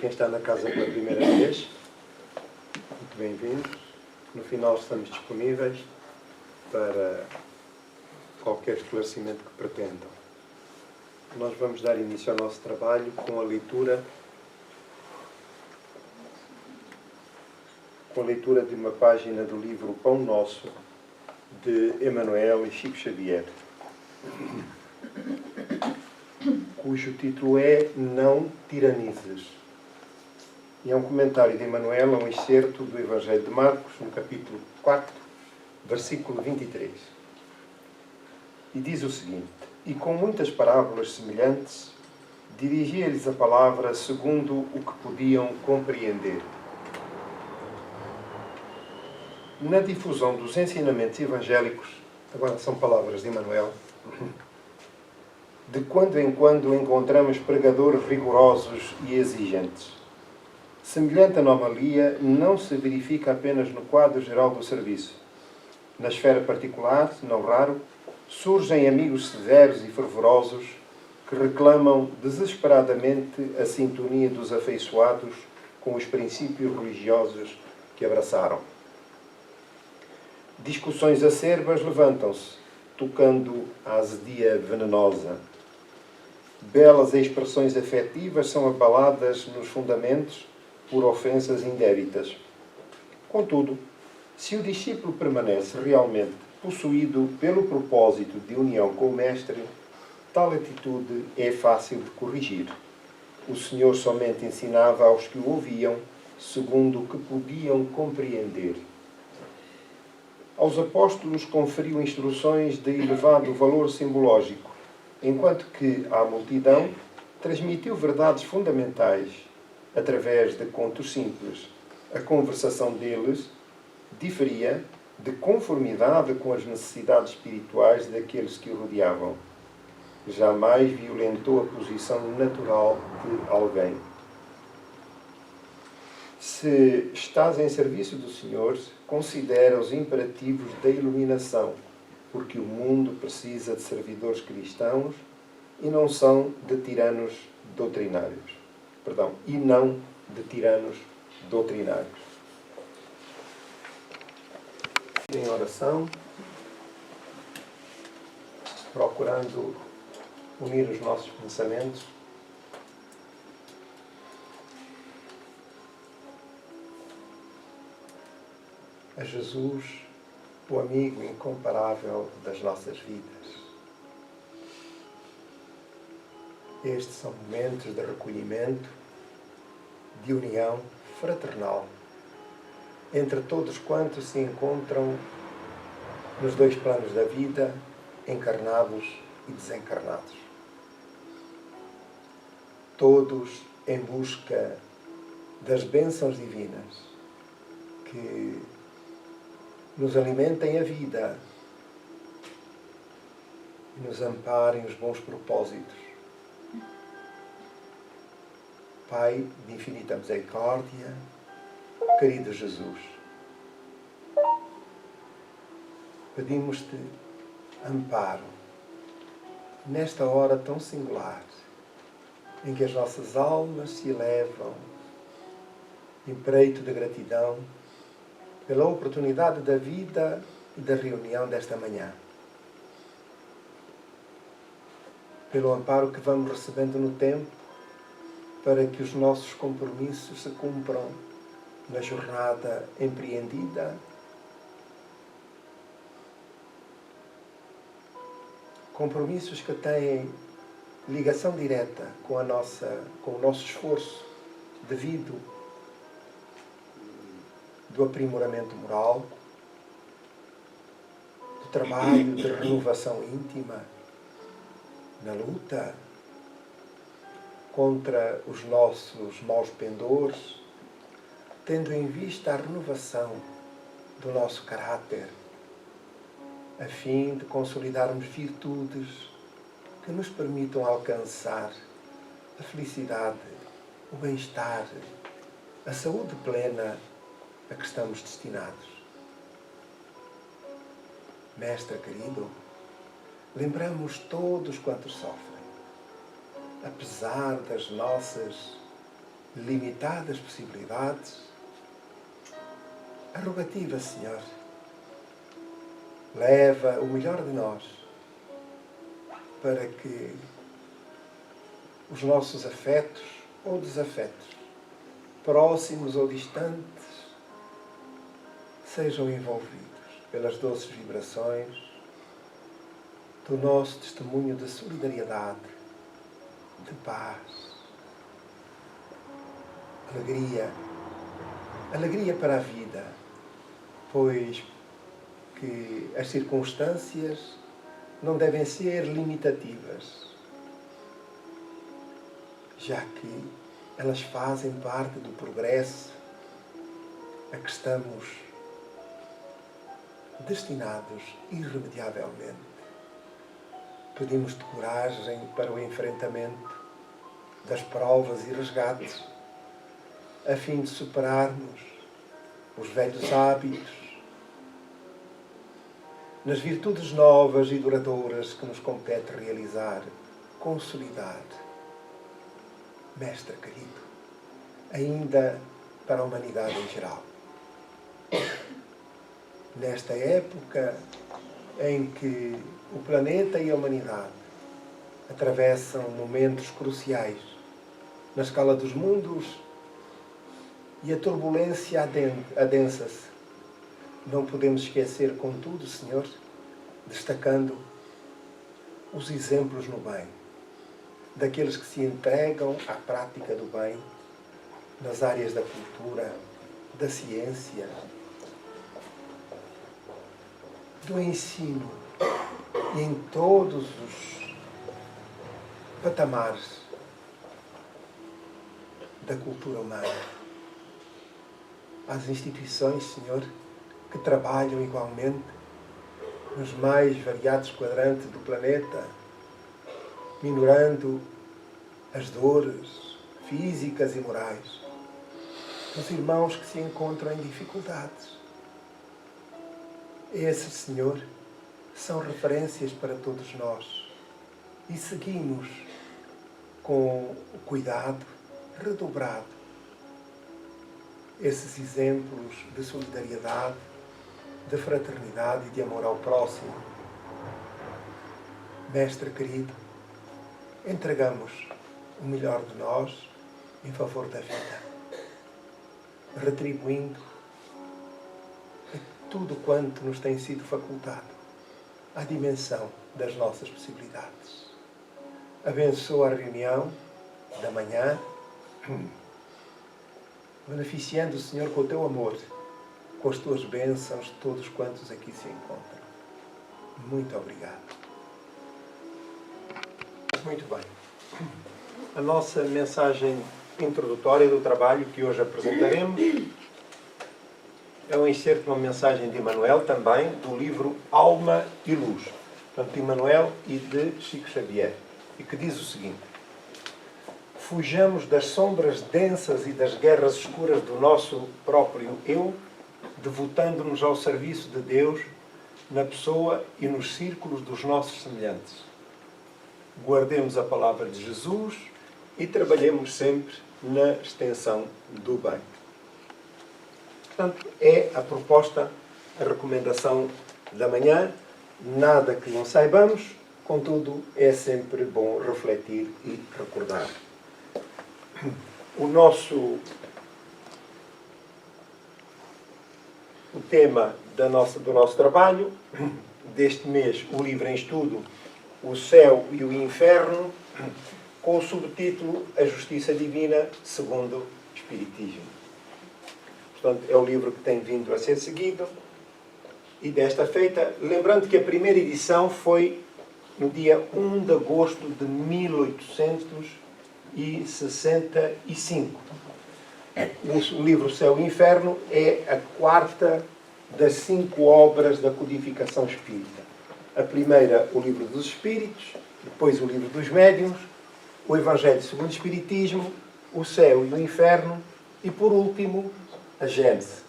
quem está na casa pela primeira vez, muito bem-vindos. No final estamos disponíveis para qualquer esclarecimento que pretendam. Nós vamos dar início ao nosso trabalho com a leitura de uma página do livro Pão Nosso, de Emmanuel e Chico Xavier, cujo título é Não Tiranizes. E é um comentário de Emmanuel a um excerto do Evangelho de Marcos, no capítulo 4, versículo 23. E diz o seguinte: E com muitas parábolas semelhantes, dirigia-lhes a palavra segundo o que podiam compreender. Na difusão dos ensinamentos evangélicos, agora são palavras de Emmanuel, de quando em quando encontramos pregadores rigorosos e exigentes. Semelhante anomalia não se verifica apenas no quadro geral do serviço. Na esfera particular, não raro, surgem amigos severos e fervorosos que reclamam desesperadamente a sintonia dos afeiçoados com os princípios religiosos que abraçaram. Discussões acerbas levantam-se, tocando a azedia venenosa. Belas expressões afetivas são abaladas nos fundamentos por ofensas indébitas. Contudo, se o discípulo permanece realmente possuído pelo propósito de união com o Mestre, tal atitude é fácil de corrigir. O Senhor somente ensinava aos que o ouviam segundo o que podiam compreender. Aos apóstolos conferiu instruções de elevado valor simbológico, enquanto que à multidão transmitiu verdades fundamentais através de contos simples. A conversação deles diferia de conformidade com as necessidades espirituais daqueles que o rodeavam. Jamais violentou a posição natural de alguém. Se estás em serviço do Senhor, considera os imperativos da iluminação, porque o mundo precisa de servidores cristãos e não de tiranos doutrinários. Em oração, procurando unir os nossos pensamentos a Jesus, o amigo incomparável das nossas vidas. Estes são momentos de recolhimento, de união fraternal entre todos quantos se encontram nos dois planos da vida, encarnados e desencarnados. Todos em busca das bênçãos divinas que nos alimentem a vida e nos amparem os bons propósitos. Pai de infinita misericórdia, querido Jesus, pedimos-te amparo nesta hora tão singular em que as nossas almas se elevam em preito de gratidão pela oportunidade da vida e da reunião desta manhã, pelo amparo que vamos recebendo no tempo para que os nossos compromissos se cumpram na jornada empreendida, compromissos que têm ligação direta com o nosso esforço devido do aprimoramento moral, do trabalho de renovação íntima, na luta contra os nossos maus pendores, tendo em vista a renovação do nosso caráter, a fim de consolidarmos virtudes que nos permitam alcançar a felicidade, o bem-estar, a saúde plena a que estamos destinados. Mestre querido, lembramos todos quantos sofrem, apesar das nossas limitadas possibilidades, a rogativa, Senhor, leva o melhor de nós para que os nossos afetos ou desafetos, próximos ou distantes, sejam envolvidos pelas doces vibrações do nosso testemunho de solidariedade, de paz, alegria, alegria para a vida, pois que as circunstâncias não devem ser limitativas, já que elas fazem parte do progresso a que estamos destinados irremediavelmente. Pedimos-te coragem para o enfrentamento das provas e resgates, a fim de superarmos os velhos hábitos, nas virtudes novas e duradouras que nos compete realizar, consolidar. Mestre querido, ainda para a humanidade em geral. Nesta época em que o planeta e a humanidade atravessam momentos cruciais na escala dos mundos e a turbulência adensa-se, não podemos esquecer, contudo, Senhor, destacando os exemplos no bem, daqueles que se entregam à prática do bem nas áreas da cultura, da ciência, do ensino e em todos os patamares da cultura humana. Às instituições, Senhor, que trabalham igualmente nos mais variados quadrantes do planeta, minorando as dores físicas e morais dos irmãos que se encontram em dificuldades. Esses, Senhor, são referências para todos nós e seguimos com o cuidado redobrado esses exemplos de solidariedade, de fraternidade e de amor ao próximo. Mestre querido, entregamos o melhor de nós em favor da vida, retribuindo tudo quanto nos tem sido facultado à dimensão das nossas possibilidades. Abençoa a reunião da manhã, beneficiando o Senhor com o teu amor, com as tuas bênçãos, todos quantos aqui se encontram. Muito obrigado. Muito bem. A nossa mensagem introdutória do trabalho que hoje apresentaremos é um excerto de uma mensagem de Emmanuel também, do livro Alma e Luz, portanto, de Emmanuel e de Chico Xavier, e que diz o seguinte: fujamos das sombras densas e das guerras escuras do nosso próprio eu, devotando-nos ao serviço de Deus na pessoa e nos círculos dos nossos semelhantes. Guardemos a palavra de Jesus e trabalhemos sempre na extensão do bem. Portanto, é a proposta, a recomendação da manhã. Nada que não saibamos, contudo, é sempre bom refletir e recordar. O tema do nosso trabalho, deste mês, o livro em estudo, O Céu e o Inferno, com o subtítulo A Justiça Divina segundo o Espiritismo. Portanto, é o livro que tem vindo a ser seguido. E desta feita, lembrando que a primeira edição foi no dia 1 de agosto de 1865. O livro Céu e Inferno é a quarta das 5 obras da codificação espírita. A primeira, o Livro dos Espíritos, depois o Livro dos Médiuns, o Evangelho segundo o Espiritismo, o Céu e o Inferno e, por último, a Gênese.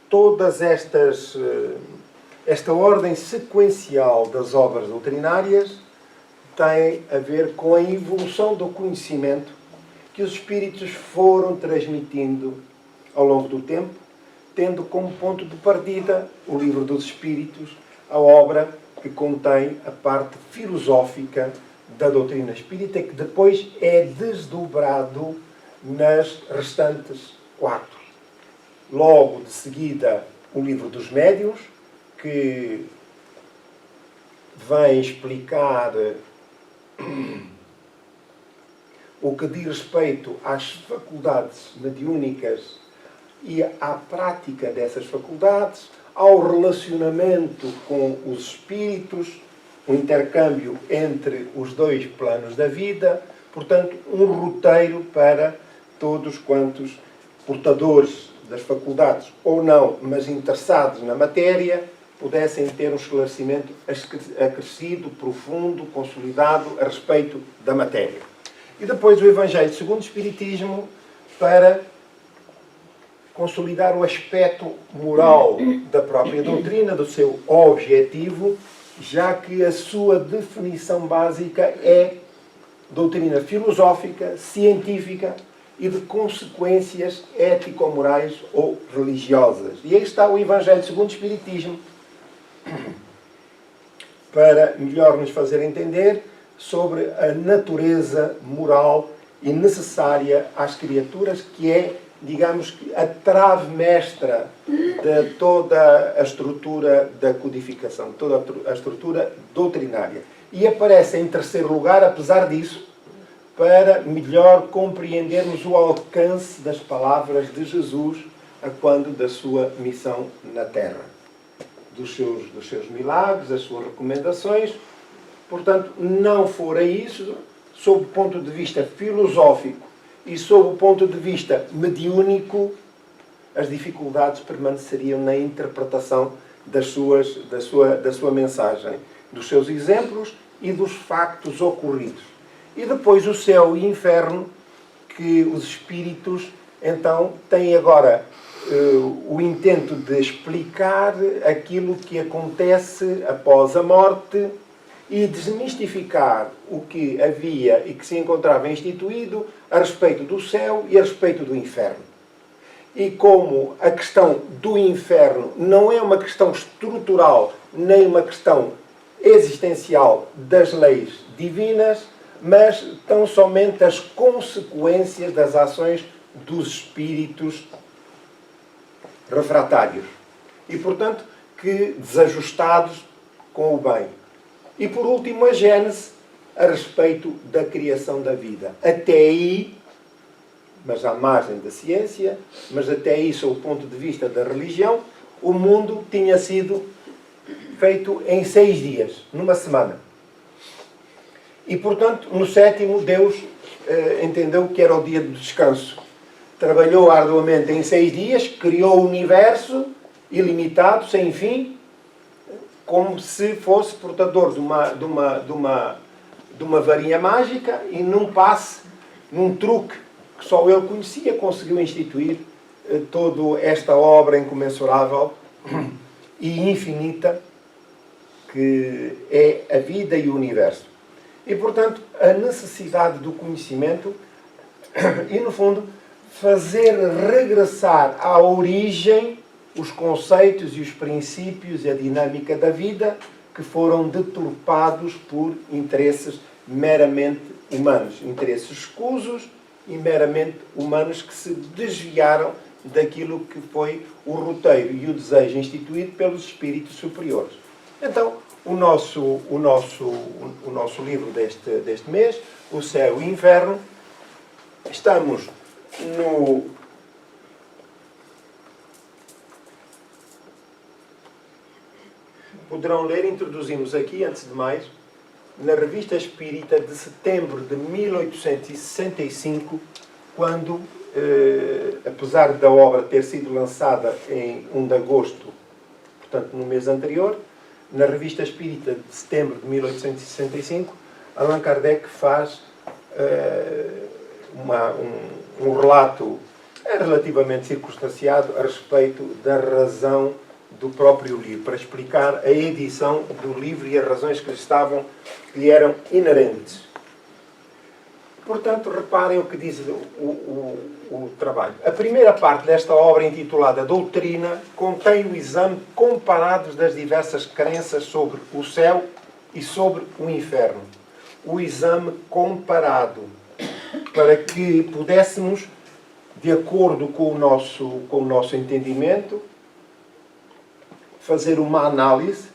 Todas esta ordem sequencial das obras doutrinárias tem a ver com a evolução do conhecimento que os espíritos foram transmitindo ao longo do tempo, tendo como ponto de partida o Livro dos Espíritos, a obra que contém a parte filosófica da doutrina espírita, que depois é desdobrado nas restantes 4. Logo de seguida, o Livro dos Médiuns, que vem explicar o que diz respeito às faculdades mediúnicas e à prática dessas faculdades, ao relacionamento com os espíritos, o intercâmbio entre os dois planos da vida, portanto, um roteiro para todos quantos portadores das faculdades ou não, mas interessados na matéria, pudessem ter um esclarecimento acrescido, profundo, consolidado a respeito da matéria. E depois o Evangelho segundo o Espiritismo para consolidar o aspecto moral da própria doutrina, do seu objetivo, já que a sua definição básica é doutrina filosófica, científica e de consequências ético-morais ou religiosas. E aí está o Evangelho segundo o Espiritismo, para melhor nos fazer entender sobre a natureza moral e necessária às criaturas, que é, digamos, a trave mestra de toda a estrutura da codificação, toda a estrutura doutrinária. E aparece em terceiro lugar, apesar disso, para melhor compreendermos o alcance das palavras de Jesus a quando da sua missão na Terra, dos seus milagres, das suas recomendações. Portanto, não fora isso, sob o ponto de vista filosófico e sob o ponto de vista mediúnico, as dificuldades permaneceriam na interpretação da sua mensagem, dos seus exemplos e dos factos ocorridos. E depois o céu e o inferno, que os espíritos, então, têm agora o intento de explicar aquilo que acontece após a morte e desmistificar o que havia e que se encontrava instituído a respeito do céu e a respeito do inferno. E como a questão do inferno não é uma questão estrutural, nem uma questão existencial das leis divinas, mas tão somente as consequências das ações dos espíritos refratários. E, portanto, que desajustados com o bem. E, por último, a Gênese a respeito da criação da vida. Até aí, mas à margem da ciência, mas até aí, sob o ponto de vista da religião, o mundo tinha sido feito em 6 dias, numa semana. E, portanto, no 7º, Deus entendeu que era o dia do descanso. Trabalhou arduamente em 6 dias, criou o universo ilimitado, sem fim, como se fosse portador de uma varinha mágica e num passe, num truque que só ele conhecia, conseguiu instituir toda esta obra incomensurável e infinita que é a vida e o universo. E, portanto, a necessidade do conhecimento e, no fundo, fazer regressar à origem os conceitos e os princípios e a dinâmica da vida que foram deturpados por interesses meramente humanos. Interesses escusos e meramente humanos que se desviaram daquilo que foi o roteiro e o desejo instituído pelos espíritos superiores. Então, o nosso livro deste mês, O Céu e o Inferno, estamos no poderão ler, introduzimos aqui, antes de mais, na Revista Espírita de setembro de 1865, quando, apesar da obra ter sido lançada em 1 de agosto, portanto no mês anterior, na Revista Espírita de setembro de 1865, Allan Kardec faz um relato relativamente circunstanciado a respeito da razão do próprio livro, para explicar a edição do livro e as razões que lhe eram inerentes. Portanto, reparem o que diz o trabalho. A primeira parte desta obra, intitulada Doutrina, contém o exame comparado das diversas crenças sobre o céu e sobre o inferno. O exame comparado, para que pudéssemos, de acordo com o nosso entendimento, fazer uma análise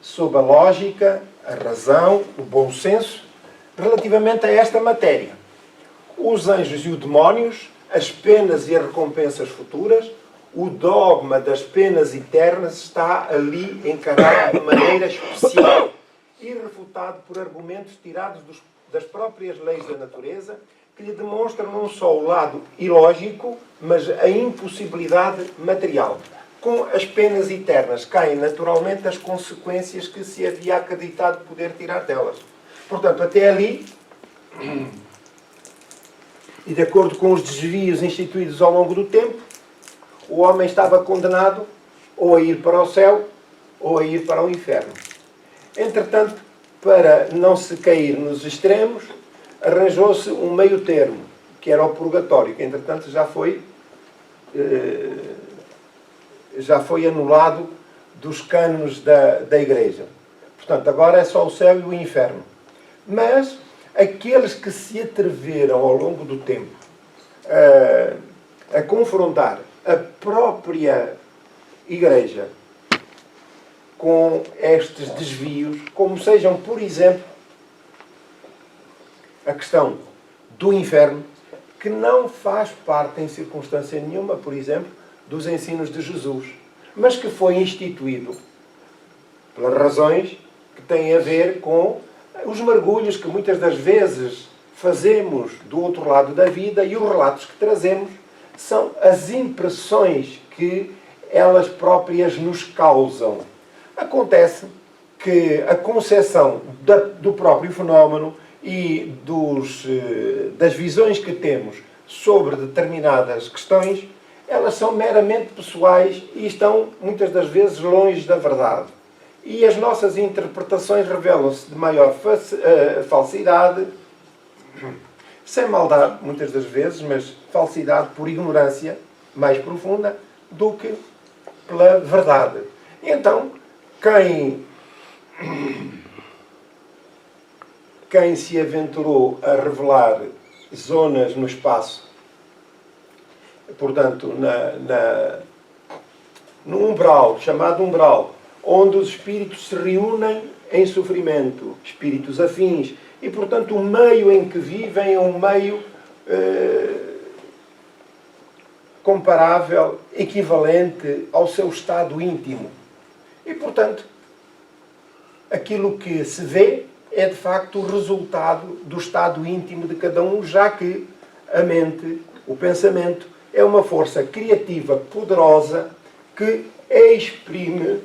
sob a lógica, a razão, o bom senso, relativamente a esta matéria. Os anjos e os demónios, as penas e as recompensas futuras, o dogma das penas eternas está ali encarado de maneira especial e refutado por argumentos tirados das próprias leis da natureza, que lhe demonstram não só o lado ilógico, mas a impossibilidade material. Com as penas eternas caem naturalmente as consequências que se havia acreditado poder tirar delas. Portanto, até ali, e de acordo com os desvios instituídos ao longo do tempo, o homem estava condenado ou a ir para o céu ou a ir para o inferno. Entretanto, para não se cair nos extremos, arranjou-se um meio termo, que era o purgatório, que entretanto já foi anulado dos cânones da Igreja. Portanto, agora é só o céu e o inferno. Mas aqueles que se atreveram ao longo do tempo a confrontar a própria Igreja com estes desvios, como sejam, por exemplo, a questão do inferno, que não faz parte em circunstância nenhuma, por exemplo, dos ensinos de Jesus, mas que foi instituído pelas razões que têm a ver com os mergulhos que muitas das vezes fazemos do outro lado da vida, e os relatos que trazemos são as impressões que elas próprias nos causam. Acontece que a concepção do próprio fenómeno e das visões que temos sobre determinadas questões, elas são meramente pessoais e estão muitas das vezes longe da verdade. E as nossas interpretações revelam-se de maior falsidade, sem maldade muitas das vezes, mas falsidade por ignorância mais profunda do que pela verdade. Então, quem se aventurou a revelar zonas no espaço, portanto, no umbral, chamado umbral, onde os espíritos se reúnem em sofrimento, espíritos afins, e, portanto, o meio em que vivem é um meio comparável, equivalente ao seu estado íntimo. E, portanto, aquilo que se vê é, de facto, o resultado do estado íntimo de cada um, já que a mente, o pensamento, é uma força criativa poderosa que exprime,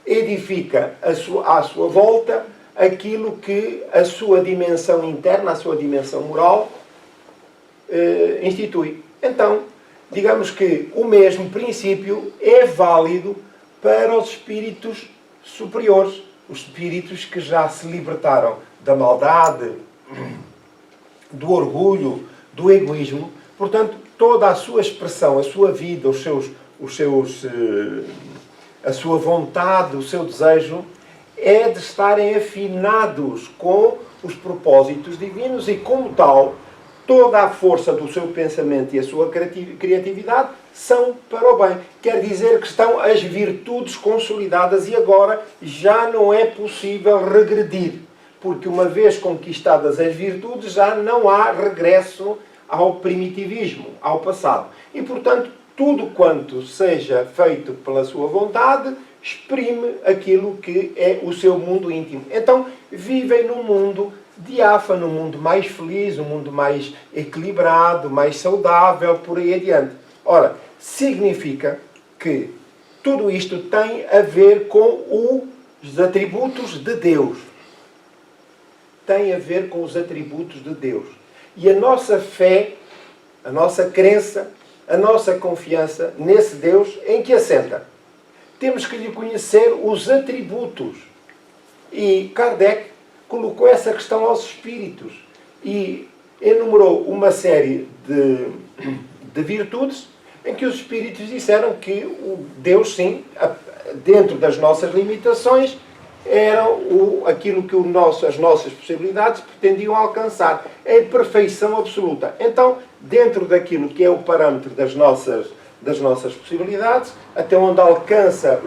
edifica à sua volta aquilo que a sua dimensão interna, a sua dimensão moral, institui. Então, digamos que o mesmo princípio é válido para os espíritos superiores, os espíritos que já se libertaram da maldade, do orgulho, do egoísmo. Portanto, toda a sua expressão, a sua vida, a sua vontade, o seu desejo, é de estarem afinados com os propósitos divinos e, como tal, toda a força do seu pensamento e a sua criatividade são para o bem. Quer dizer que estão as virtudes consolidadas e agora já não é possível regredir, porque uma vez conquistadas as virtudes já não há regresso ao primitivismo, ao passado. E, portanto, tudo quanto seja feito pela sua vontade exprime aquilo que é o seu mundo íntimo. Então, vivem num mundo diáfano, um mundo mais feliz, um mundo mais equilibrado, mais saudável, por aí adiante. Ora, significa que tudo isto tem a ver com os atributos de Deus. Tem a ver com os atributos de Deus. E a nossa fé, a nossa crença, a nossa confiança nesse Deus em que assenta. Temos que lhe conhecer os atributos. E Kardec, colocou essa questão aos espíritos e enumerou uma série de virtudes em que os espíritos disseram que o Deus, sim, dentro das nossas limitações, era aquilo que as nossas possibilidades pretendiam alcançar, em perfeição absoluta. Então, dentro daquilo que é o parâmetro das nossas possibilidades, até onde alcança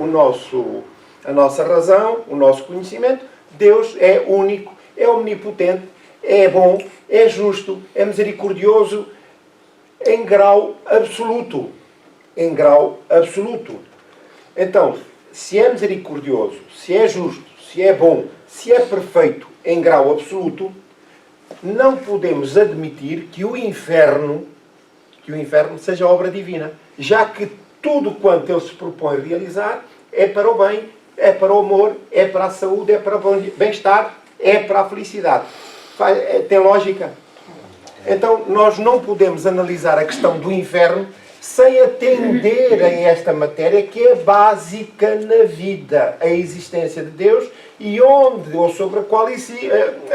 a nossa razão, o nosso conhecimento, Deus é único, é omnipotente, é bom, é justo, é misericordioso, em grau absoluto. Em grau absoluto. Então, se é misericordioso, se é justo, se é bom, se é perfeito em grau absoluto, não podemos admitir que o inferno seja obra divina, já que tudo quanto ele se propõe realizar é para o bem, é para o amor, é para a saúde, é para o bem-estar, é para a felicidade. Tem lógica? Então, nós não podemos analisar a questão do inferno sem atender a esta matéria que é básica na vida, a existência de Deus e onde ou sobre a qual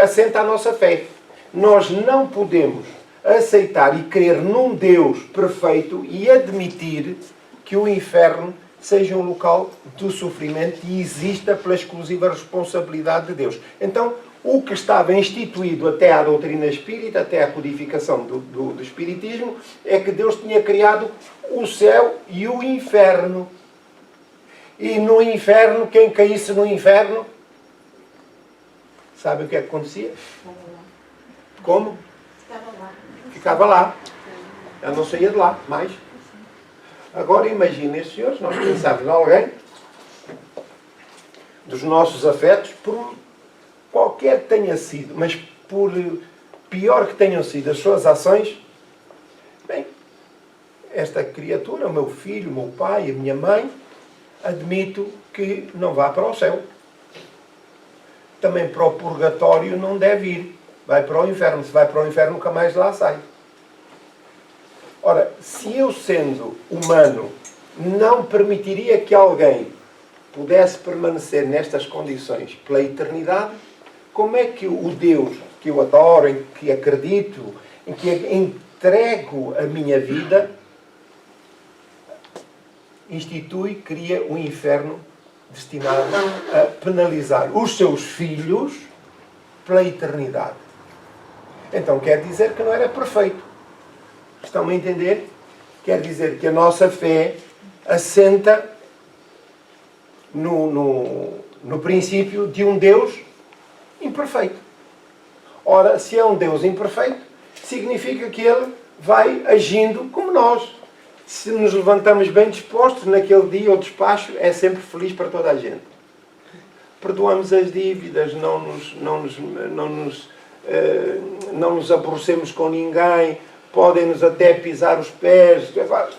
assenta a nossa fé. Nós não podemos aceitar e crer num Deus perfeito e admitir que o inferno seja um local do sofrimento e exista pela exclusiva responsabilidade de Deus. Então, o que estava instituído até à doutrina espírita, até à codificação do espiritismo, é que Deus tinha criado o céu e o inferno. E no inferno, quem caísse no inferno, sabe o que é que acontecia? Como? Ficava lá. Ela não saía de lá mais. Agora imaginem, senhores, nós pensamos em alguém dos nossos afetos, por qualquer que tenha sido, mas por pior que tenham sido as suas ações, bem, esta criatura, o meu filho, o meu pai, a minha mãe, admito que não vá para o céu. Também para o purgatório não deve ir. Vai para o inferno. Se vai para o inferno, nunca mais lá sai. Ora, se eu, sendo humano, não permitiria que alguém pudesse permanecer nestas condições pela eternidade, como é que o Deus que eu adoro, em que acredito, em que entrego a minha vida, cria um inferno destinado a penalizar os seus filhos pela eternidade? Então quer dizer que não era perfeito. Estão a entender? Quer dizer que a nossa fé assenta no princípio de um Deus imperfeito. Ora, se é um Deus imperfeito, significa que Ele vai agindo como nós. Se nos levantamos bem dispostos, naquele dia o despacho é sempre feliz para toda a gente. Perdoamos as dívidas, não nos aborrecemos com ninguém, podem-nos até pisar os pés,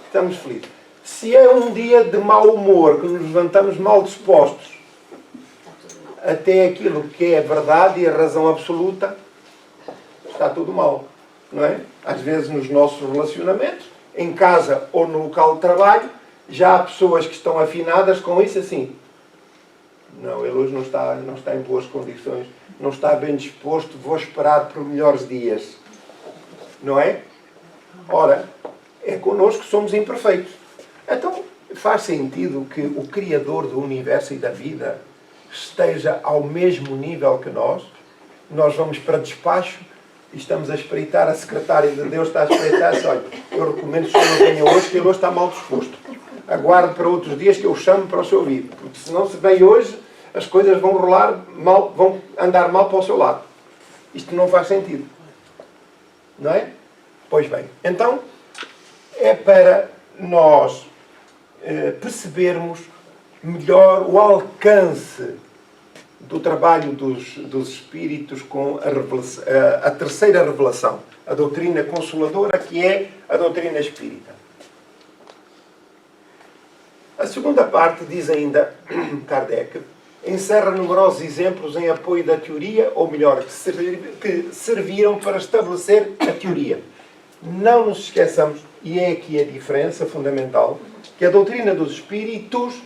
estamos felizes. Se é um dia de mau humor, que nos levantamos mal dispostos, até aquilo que é a verdade e a razão absoluta, está tudo mal, não é? Às vezes nos nossos relacionamentos, em casa ou no local de trabalho, já há pessoas que estão afinadas com isso assim. Não, ele hoje não está em boas condições, não está bem disposto, vou esperar por melhores dias. Não é? Ora, é connosco que somos imperfeitos. Então, faz sentido que o Criador do Universo e da vida esteja ao mesmo nível que nós? Nós vamos para despacho e estamos a espreitar, a secretária de Deus está a espreitar-se, olha, eu recomendo que o senhor não venha hoje, que ele hoje está mal disposto. Aguarde para outros dias que eu chamo para o seu ouvido, porque senão se vem hoje, as coisas vão rolar mal, vão andar mal para o seu lado. Isto não faz sentido. Não é? Pois bem, então é para nós percebermos melhor o alcance do trabalho dos espíritos com a terceira revelação, a doutrina consoladora, que é a doutrina espírita. A segunda parte, diz ainda Kardec, encerra numerosos exemplos em apoio da teoria, ou melhor, que serviram para estabelecer a teoria. Não nos esqueçamos, e é aqui a diferença fundamental, que a doutrina dos espíritos,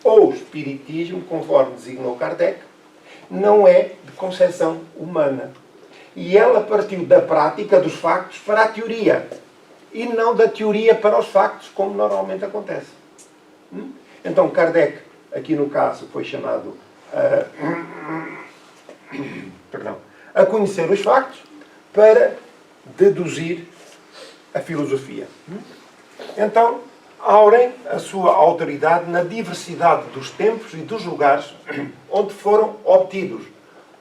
ou espiritismo, conforme designou Kardec, não é de concepção humana. E ela partiu da prática dos factos para a teoria. E não da teoria para os factos, como normalmente acontece. Então, Kardec, aqui no caso, foi chamado a conhecer os factos para deduzir a filosofia. Então, aurem a sua autoridade na diversidade dos tempos e dos lugares onde foram obtidos,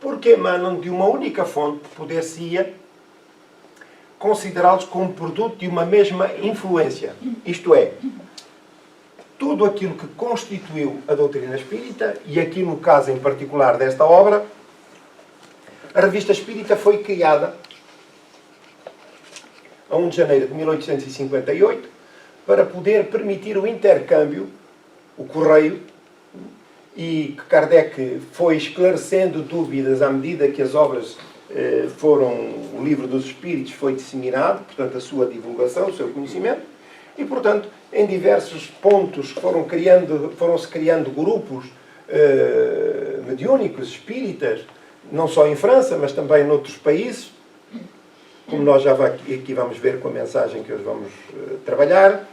porque emanam de uma única fonte, poder-se-ia considerá-los como produto de uma mesma influência. Isto é, tudo aquilo que constituiu a doutrina espírita, e aqui no caso em particular desta obra, a Revista Espírita foi criada a 1 de janeiro de 1858 para poder permitir o intercâmbio, o correio, e que Kardec foi esclarecendo dúvidas à medida que as obras o livro dos Espíritos foi disseminado, portanto a sua divulgação, o seu conhecimento, e portanto em diversos pontos foram-se criando grupos mediúnicos, espíritas, não só em França, mas também noutros países, como nós já aqui vamos ver com a mensagem que hoje vamos trabalhar.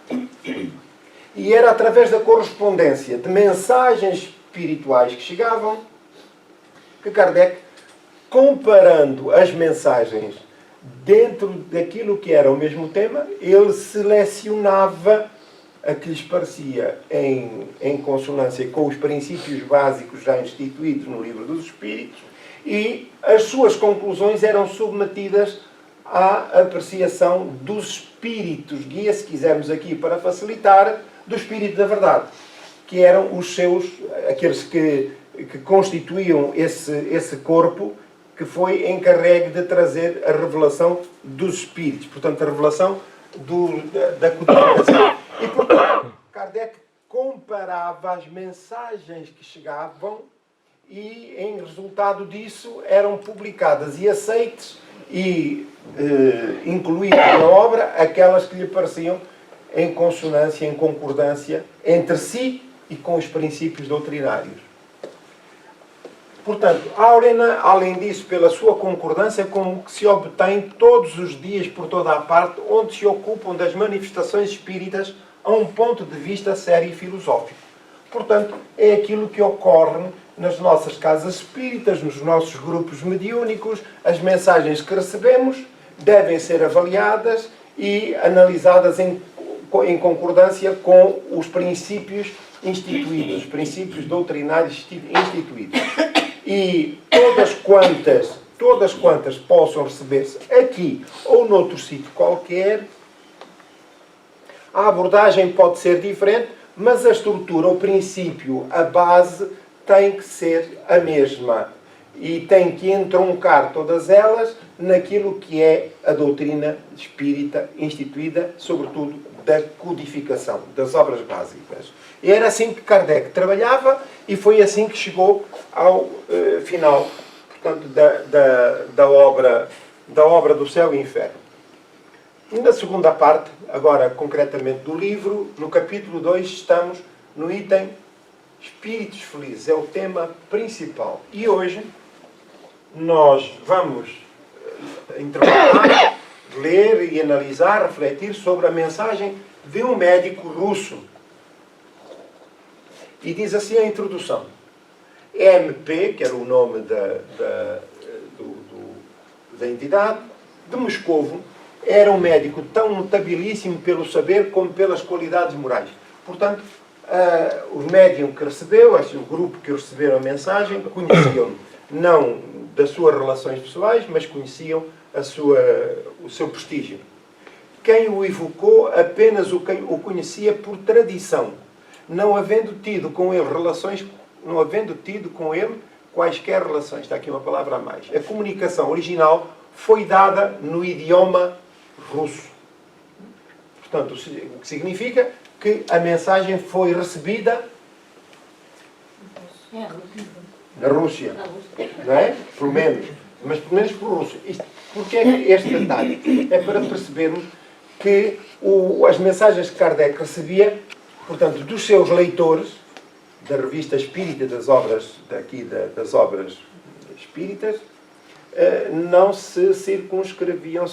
E era através da correspondência de mensagens espirituais que chegavam que Kardec, comparando as mensagens dentro daquilo que era o mesmo tema, ele selecionava a que lhes parecia em consonância com os princípios básicos já instituídos no Livro dos Espíritos, e as suas conclusões eram submetidas à apreciação dos espíritos guia, se quisermos aqui para facilitar, do Espírito da Verdade, que eram aqueles que constituíam esse corpo que foi encarregue de trazer a revelação dos espíritos, portanto a revelação da codificação. E portanto Kardec comparava as mensagens que chegavam e em resultado disso eram publicadas e aceites e incluídas na obra aquelas que lhe pareciam em consonância, em concordância entre si e com os princípios doutrinários. Portanto, áurena, além disso, pela sua concordância, como que se obtém todos os dias por toda a parte, onde se ocupam das manifestações espíritas a um ponto de vista sério e filosófico. Portanto, é aquilo que ocorre nas nossas casas espíritas, nos nossos grupos mediúnicos. As mensagens que recebemos devem ser avaliadas e analisadas em concordância com os princípios instituídos, os princípios doutrinários instituídos. E todas quantas possam receber-se aqui ou noutro sítio qualquer, a abordagem pode ser diferente, mas a estrutura, o princípio, a base tem que ser a mesma. E tem que entroncar todas elas naquilo que é a doutrina espírita instituída, sobretudo da codificação, das obras básicas. E era assim que Kardec trabalhava e foi assim que chegou ao final, portanto, da obra do Céu e Inferno. E na segunda parte, agora concretamente do livro, no capítulo 2, estamos no item Espíritos Felizes. É o tema principal. E hoje nós vamos interpretar, ler e analisar, refletir sobre a mensagem de um médico russo. E diz assim a introdução. MP, que era o nome da entidade, de Moscovo, era um médico tão notabilíssimo pelo saber como pelas qualidades morais. Portanto, o médium que recebeu, o grupo que receberam a mensagem, conheciam não das suas relações pessoais, mas conheciam o seu prestígio. Quem o evocou apenas o conhecia por tradição, não havendo tido com ele quaisquer relações. Está aqui uma palavra a mais. A comunicação original foi dada no idioma russo. Portanto, o que significa que a mensagem foi recebida na Rússia. Não é? Pelo menos. Mas pelo menos por russo. Porque é que este detalhe? É para percebermos que as mensagens que Kardec recebia, portanto, dos seus leitores, da Revista Espírita, das obras espíritas não se circunscreviam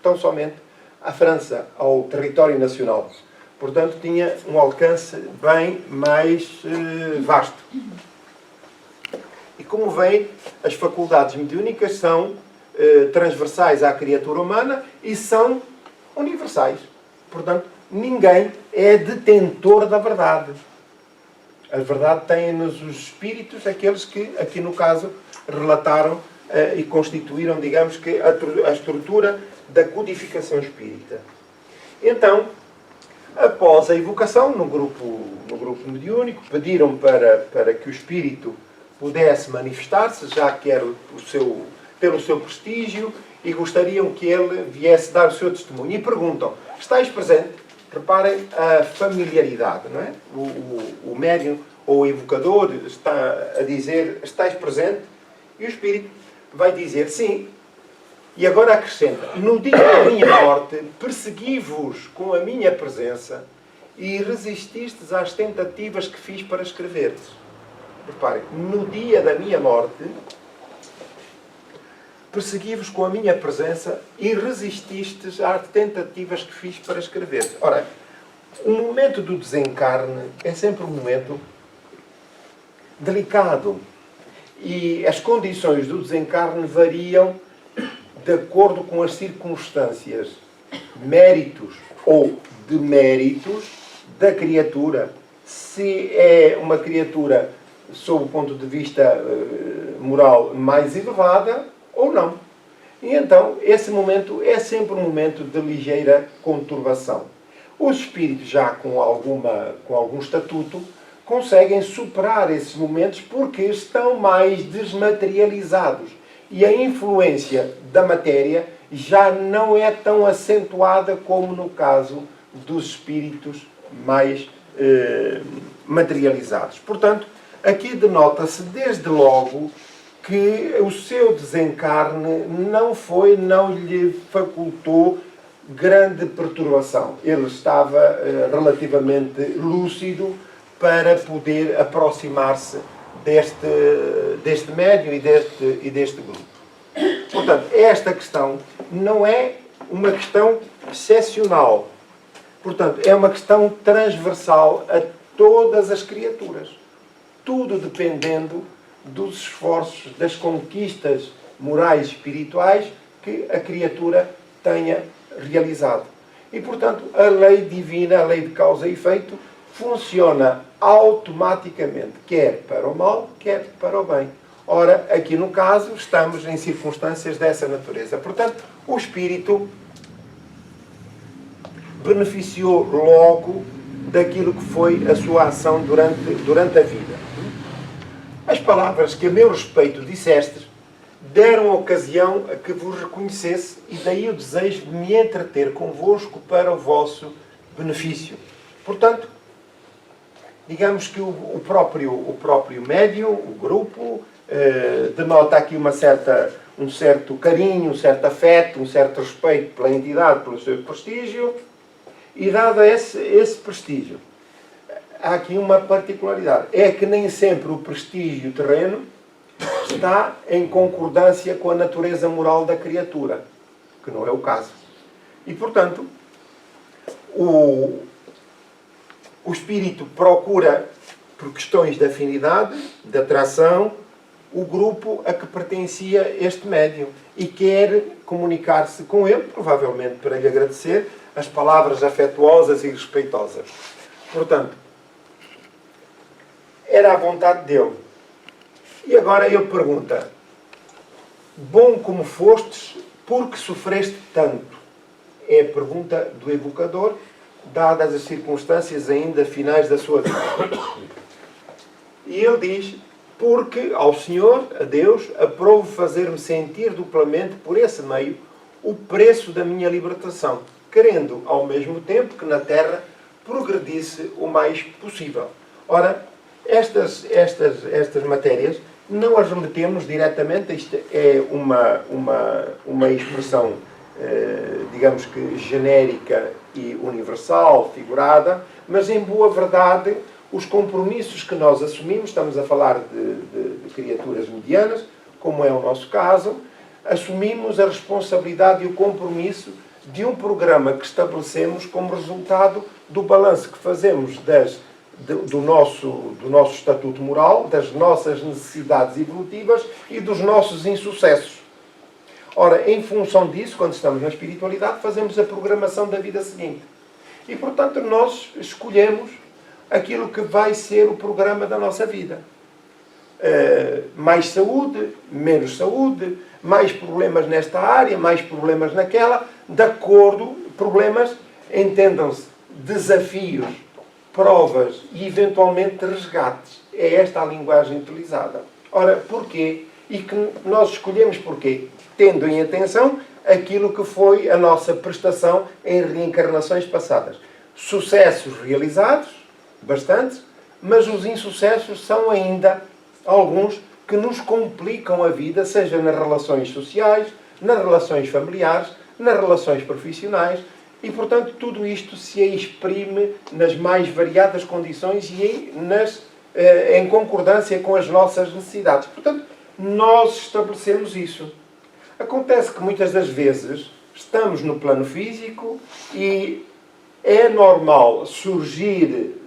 tão somente à França, ao território nacional. Portanto, tinha um alcance bem mais vasto. E como veem, as faculdades mediúnicas são transversais à criatura humana e são universais. Portanto, ninguém é detentor da verdade. A verdade tem-nos os espíritos, aqueles que, aqui no caso, relataram e constituíram, digamos que, a estrutura da codificação espírita. Então, após a evocação, no grupo mediúnico, pediram para que o espírito pudesse manifestar-se, já que era pelo seu prestígio, e gostariam que ele viesse dar o seu testemunho. E perguntam, estáis presente? Reparem a familiaridade, não é? O médium ou o evocador está a dizer, estáis presente? E o espírito vai dizer, sim. E agora acrescenta, no dia da minha morte, persegui-vos com a minha presença e resististes às tentativas que fiz para escrever-vos. Reparem, no dia da minha morte, persegui-vos com a minha presença e resististes às tentativas que fiz para escrever-vos. Ora, o momento do desencarne é sempre um momento delicado. E as condições do desencarne variam de acordo com as circunstâncias, méritos ou deméritos da criatura. Se é uma criatura, sob o ponto de vista moral, mais elevada ou não. E então, esse momento é sempre um momento de ligeira conturbação. Os espíritos, já com algum estatuto, conseguem superar esses momentos porque estão mais desmaterializados. E a influência da matéria já não é tão acentuada como no caso dos espíritos mais materializados. Portanto, aqui denota-se desde logo que o seu desencarne não lhe facultou grande perturbação. Ele estava relativamente lúcido para poder aproximar-se deste médium e deste grupo. Portanto, esta questão não é uma questão excepcional. Portanto, é uma questão transversal a todas as criaturas. Tudo dependendo dos esforços, das conquistas morais e espirituais que a criatura tenha realizado. E, portanto, a lei divina, a lei de causa e efeito, funciona automaticamente, quer para o mal, quer para o bem. Ora, aqui no caso, estamos em circunstâncias dessa natureza. Portanto, o espírito beneficiou logo daquilo que foi a sua ação durante a vida. As palavras que a meu respeito dissestes deram ocasião a que vos reconhecesse e daí o desejo de me entreter convosco para o vosso benefício. Portanto, digamos que o próprio médium, o grupo, denota aqui um certo carinho, um certo afeto, um certo respeito pela entidade, pelo seu prestígio, e dado esse prestígio, há aqui uma particularidade. É que nem sempre o prestígio terreno está em concordância com a natureza moral da criatura, que não é o caso. E, portanto, o espírito procura, por questões de afinidade, de atração, o grupo a que pertencia este médium e quer comunicar-se com ele, provavelmente para lhe agradecer as palavras afetuosas e respeitosas. Portanto, era a vontade dele. E agora ele pergunta, bom como fostes, porque sofreste tanto? É a pergunta do evocador, dadas as circunstâncias ainda finais da sua vida. E ele diz, porque ao Senhor, a Deus, aprovo fazer-me sentir duplamente por esse meio o preço da minha libertação, querendo ao mesmo tempo que na terra progredisse o mais possível. Ora, estas matérias não as remetemos diretamente, isto é uma expressão, digamos que genérica e universal, figurada, mas em boa verdade os compromissos que nós assumimos, estamos a falar de criaturas medianas, como é o nosso caso, assumimos a responsabilidade e o compromisso de um programa que estabelecemos como resultado do balanço que fazemos do nosso estatuto moral, das nossas necessidades evolutivas e dos nossos insucessos. Ora, em função disso, quando estamos na espiritualidade, fazemos a programação da vida seguinte. E, portanto, nós escolhemos aquilo que vai ser o programa da nossa vida. Mais saúde, menos saúde, mais problemas nesta área, mais problemas naquela, de acordo, problemas, entendam-se, desafios, provas e, eventualmente, resgates. É esta a linguagem utilizada. Ora, porquê? E que nós escolhemos porquê? Tendo em atenção aquilo que foi a nossa prestação em reencarnações passadas. Sucessos realizados, bastantes, mas os insucessos são ainda alguns que nos complicam a vida, seja nas relações sociais, nas relações familiares, nas relações profissionais, e, portanto, tudo isto se exprime nas mais variadas condições e em concordância com as nossas necessidades. Portanto, nós estabelecemos isso. Acontece que muitas das vezes estamos no plano físico e é normal surgir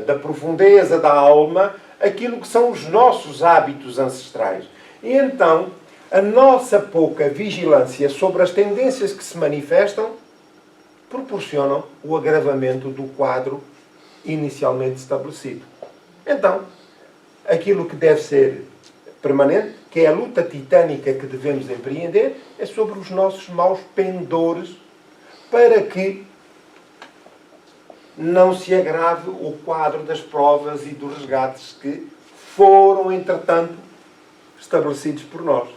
da profundeza da alma aquilo que são os nossos hábitos ancestrais. E então, a nossa pouca vigilância sobre as tendências que se manifestam proporcionam o agravamento do quadro inicialmente estabelecido. Então, aquilo que deve ser permanente, que é a luta titânica que devemos empreender, é sobre os nossos maus pendores, para que não se agrave o quadro das provas e dos resgates que foram, entretanto, estabelecidos por nós.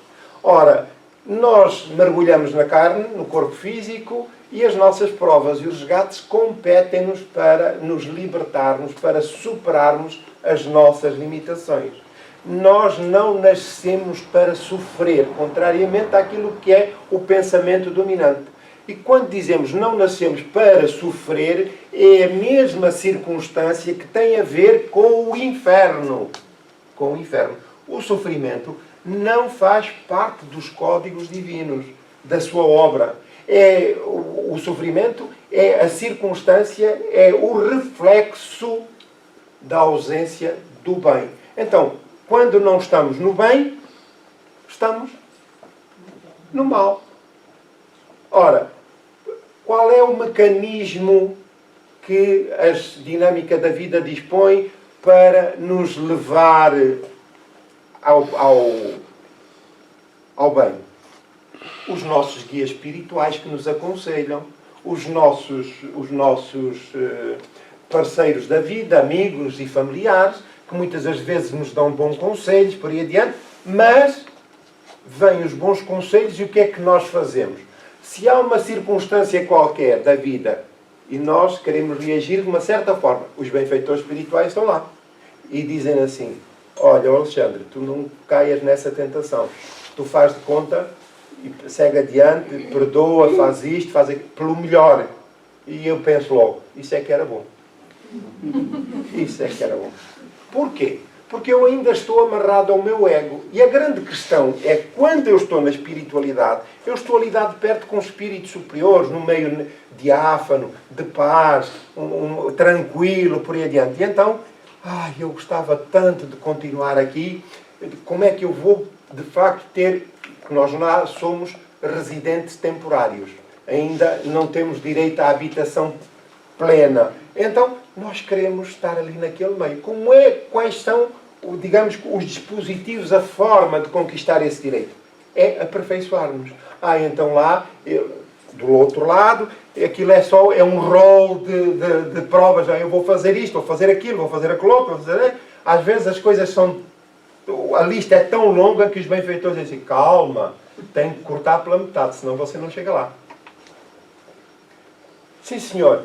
Ora, nós mergulhamos na carne, no corpo físico, e as nossas provas e os resgates competem-nos para nos libertarmos, para superarmos as nossas limitações. Nós não nascemos para sofrer, contrariamente àquilo que é o pensamento dominante. E quando dizemos não nascemos para sofrer, é a mesma circunstância que tem a ver com o inferno. Com o inferno. O sofrimento não faz parte dos códigos divinos, da sua obra. O sofrimento é a circunstância, é o reflexo da ausência do bem. Então, quando não estamos no bem, estamos no mal. Ora, qual é o mecanismo que a dinâmica da vida dispõe para nos levar ao bem? Os nossos guias espirituais que nos aconselham, os nossos parceiros da vida, amigos e familiares, que muitas das vezes nos dão bons conselhos, por aí adiante, mas vêm os bons conselhos e o que é que nós fazemos? Se há uma circunstância qualquer da vida e nós queremos reagir de uma certa forma, os benfeitores espirituais estão lá e dizem assim: olha, Alexandre, tu não caias nessa tentação, tu faz de conta e segue adiante, perdoa, faz isto, faz aquilo, pelo melhor. E eu penso logo, isso é que era bom. Isso é que era bom. Porquê? Porque eu ainda estou amarrado ao meu ego. E a grande questão é que quando eu estou na espiritualidade, eu estou a lidar de perto com espíritos superiores, no meio diáfano, de paz, tranquilo, por aí adiante. E então, eu gostava tanto de continuar aqui, como é que eu vou, de facto, ter... Nós somos residentes temporários. Ainda não temos direito à habitação plena. Então, nós queremos estar ali naquele meio. Quais são, digamos, os dispositivos, a forma de conquistar esse direito? É aperfeiçoar-nos. Então lá, do outro lado, aquilo é um rol de provas. Eu vou fazer isto, vou fazer aquilo, vou fazer aquilo outro, vou fazer... Às vezes as coisas são... A lista é tão longa que os benfeitores dizem assim: calma, tem que cortar pela metade, senão você não chega lá. Sim, senhor.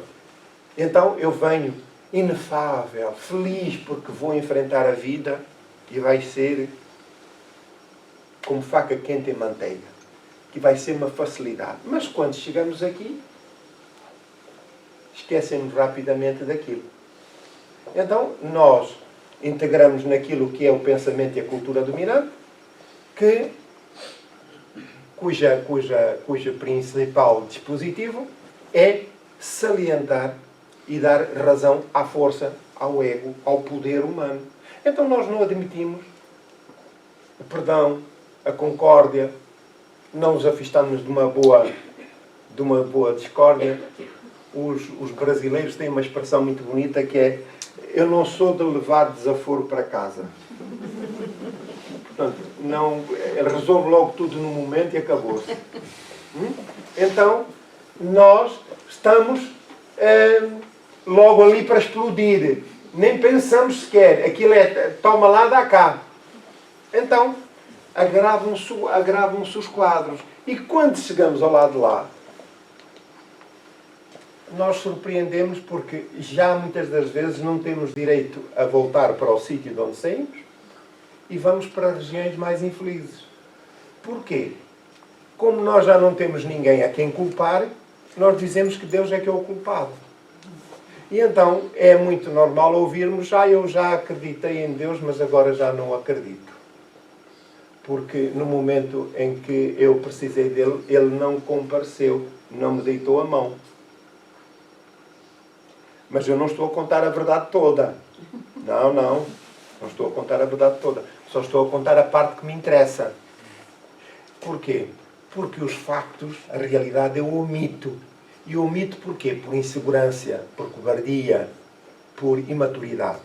Então eu venho inefável, feliz, porque vou enfrentar a vida e vai ser como faca quente em manteiga. Que vai ser uma facilidade. Mas quando chegamos aqui, esquecemos rapidamente daquilo. Então nós integramos naquilo que é o pensamento e a cultura dominante cuja principal dispositivo é salientar e dar razão à força, ao ego, ao poder humano. Então nós não admitimos o perdão, a concórdia, não nos afastamos de uma boa discórdia. Os brasileiros têm uma expressão muito bonita que é: eu não sou de levar desaforo para casa. Portanto, ele resolve logo tudo no momento e acabou-se. Então, nós estamos logo ali para explodir. Nem pensamos sequer. Aquilo é toma lá, dá cá. Então, agravam-se os quadros. E quando chegamos ao lado de lá, nós surpreendemos porque já muitas das vezes não temos direito a voltar para o sítio de onde saímos e vamos para regiões mais infelizes. Porquê? Como nós já não temos ninguém a quem culpar, nós dizemos que Deus é que é o culpado. E então é muito normal ouvirmos: eu já acreditei em Deus, mas agora já não acredito. Porque no momento em que eu precisei dele, ele não compareceu, não me deitou a mão. Mas eu não estou a contar a verdade toda. Não estou a contar a verdade toda. Só estou a contar a parte que me interessa. Porquê? Porque os factos, a realidade, eu omito. E omito porquê? Por insegurança, por cobardia, por imaturidade.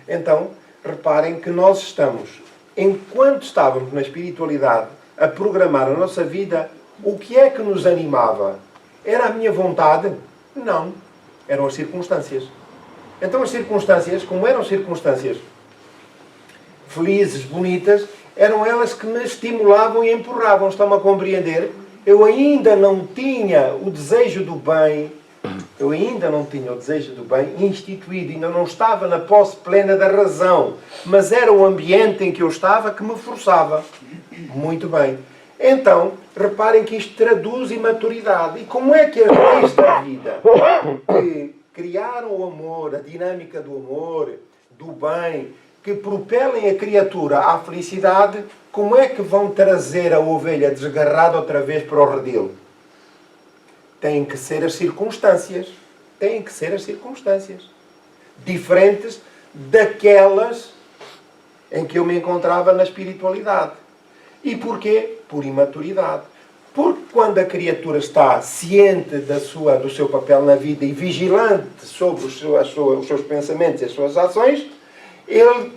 Então, reparem que nós estamos, enquanto estávamos na espiritualidade, a programar a nossa vida, o que é que nos animava? Era a minha vontade? Não. Eram as circunstâncias. Então as circunstâncias, como eram circunstâncias felizes, bonitas, eram elas que me estimulavam e empurravam. Estão-me a compreender? Eu ainda não tinha o desejo do bem, instituído, ainda não estava na posse plena da razão, mas era o ambiente em que eu estava que me forçava. Muito bem. Então, reparem que isto traduz imaturidade. E como é que as leis da vida que criaram o amor, a dinâmica do amor, do bem, que propelem a criatura à felicidade, como é que vão trazer a ovelha desgarrada outra vez para o redil? Têm que ser as circunstâncias. Têm que ser as circunstâncias. Diferentes daquelas em que eu me encontrava na espiritualidade. E porquê? Por imaturidade. Porque quando a criatura está ciente do seu papel na vida e vigilante sobre os seus pensamentos e as suas ações, ele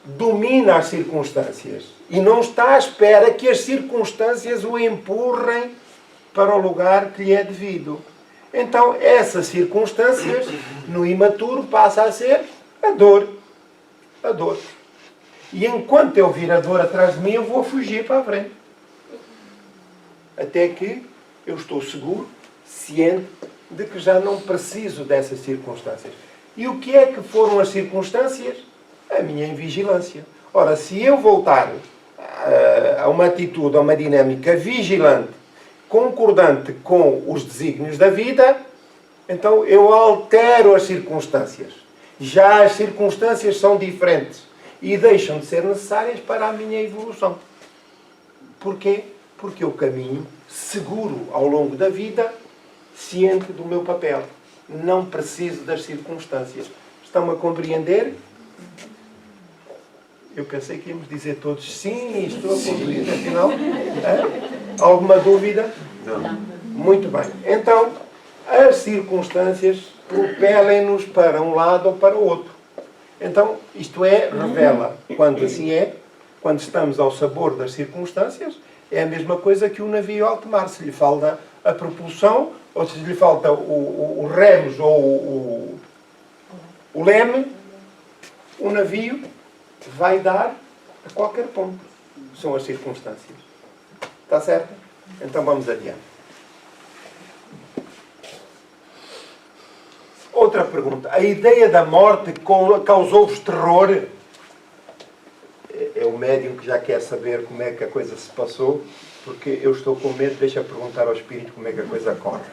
domina as circunstâncias. E não está à espera que as circunstâncias o empurrem para o lugar que lhe é devido. Então, essas circunstâncias, no imaturo, passa a ser a dor. A dor. E enquanto eu vir a dor atrás de mim, eu vou fugir para a frente. Até que eu estou seguro, ciente, de que já não preciso dessas circunstâncias. E o que é que foram as circunstâncias? A minha invigilância. Ora, se eu voltar a uma atitude, a uma dinâmica vigilante, concordante com os desígnios da vida, então eu altero as circunstâncias. Já as circunstâncias são diferentes e deixam de ser necessárias para a minha evolução. Porquê? Porque eu caminho seguro ao longo da vida, ciente do meu papel. Não preciso das circunstâncias. Estão-me a compreender? Eu pensei que íamos dizer todos sim, estou a compreender. Afinal, alguma dúvida? Não. Muito bem. Então, as circunstâncias propelem-nos para um lado ou para o outro. Então, isto revela, quando assim é, quando estamos ao sabor das circunstâncias, é a mesma coisa que o navio alto mar. Se lhe falta a propulsão, ou se lhe falta o remos ou o leme, o navio vai dar a qualquer ponto. São as circunstâncias. Está certo? Então vamos adiante. Outra pergunta. A ideia da morte causou-vos terror? É o médium que já quer saber como é que a coisa se passou, porque eu estou com medo, deixa perguntar ao Espírito como é que a coisa corre.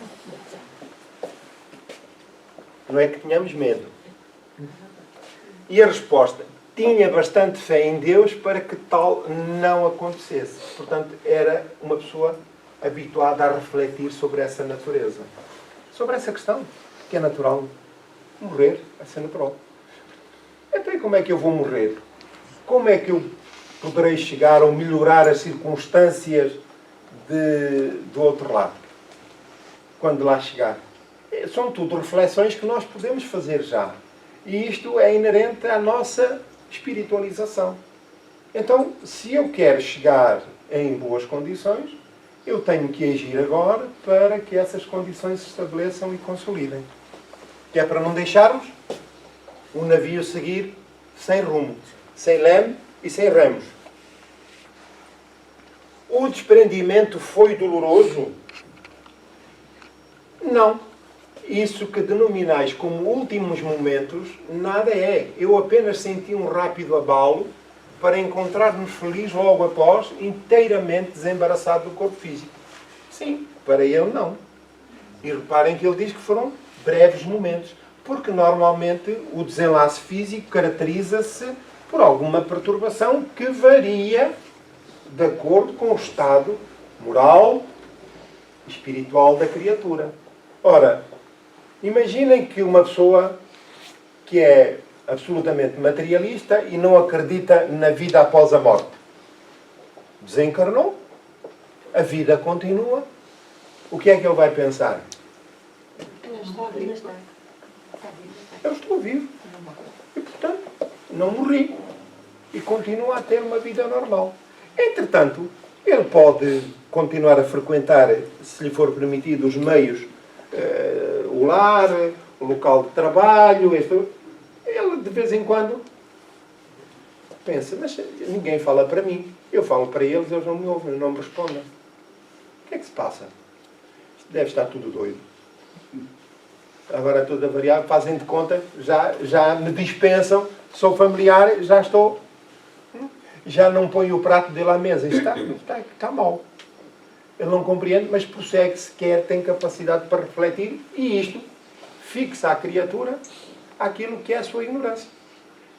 Não é que tenhamos medo. E a resposta? tinha bastante fé em Deus para que tal não acontecesse. Portanto, era uma pessoa habituada a refletir sobre essa natureza. Sobre essa questão, que é natural. Morrer vai ser natural. Então, como é que eu vou morrer? Como é que eu poderei chegar ou melhorar as circunstâncias do outro lado? Quando lá chegar. São tudo reflexões que nós podemos fazer já. E isto é inerente à nossa espiritualização. Então, se eu quero chegar em boas condições, eu tenho que agir agora para que essas condições se estabeleçam e consolidem. Que é para não deixarmos o navio seguir sem rumo, sem leme e sem remos. O desprendimento foi doloroso? Não. Isso que denominais como últimos momentos, nada é. Eu apenas senti um rápido abalo para encontrar-nos felizes logo após, inteiramente desembaraçado do corpo físico. Sim, para ele não. E reparem que ele diz que foram breves momentos, porque normalmente o desenlace físico caracteriza-se por alguma perturbação que varia de acordo com o estado moral e espiritual da criatura. Ora, imaginem que uma pessoa que é absolutamente materialista e não acredita na vida após a morte. Desencarnou, a vida continua. O que é que ele vai pensar? Eu estou vivo. E, portanto, não morri. E continuo a ter uma vida normal. Entretanto, ele pode continuar a frequentar, se lhe for permitido, os meios, o lar, o local de trabalho. Ele, de vez em quando, pensa, mas ninguém fala para mim. Eu falo para eles, eles não me ouvem, não me respondem. O que é que se passa? Isto deve estar tudo doido. Agora tudo a variar, fazem de conta, já me dispensam, sou familiar, já estou, já não ponho o prato dele à mesa. Isto está mal. Ele não compreende, mas prossegue sequer, tem capacidade para refletir, e isto fixa a criatura aquilo que é a sua ignorância.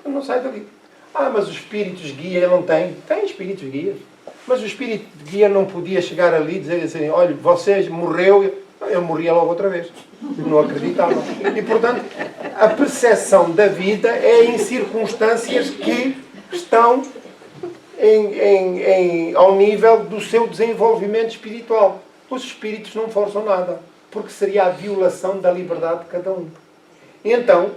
Ele não sai dali. Mas os espíritos guia ele não tem. Tem espíritos guias. Mas o espírito guia não podia chegar ali e dizer assim, olha, vocês morreu, ele morria logo outra vez. Não acreditava. E, portanto, a percepção da vida é em circunstâncias que estão ao nível do seu desenvolvimento espiritual. Os espíritos não forçam nada, porque seria a violação da liberdade de cada um. Então,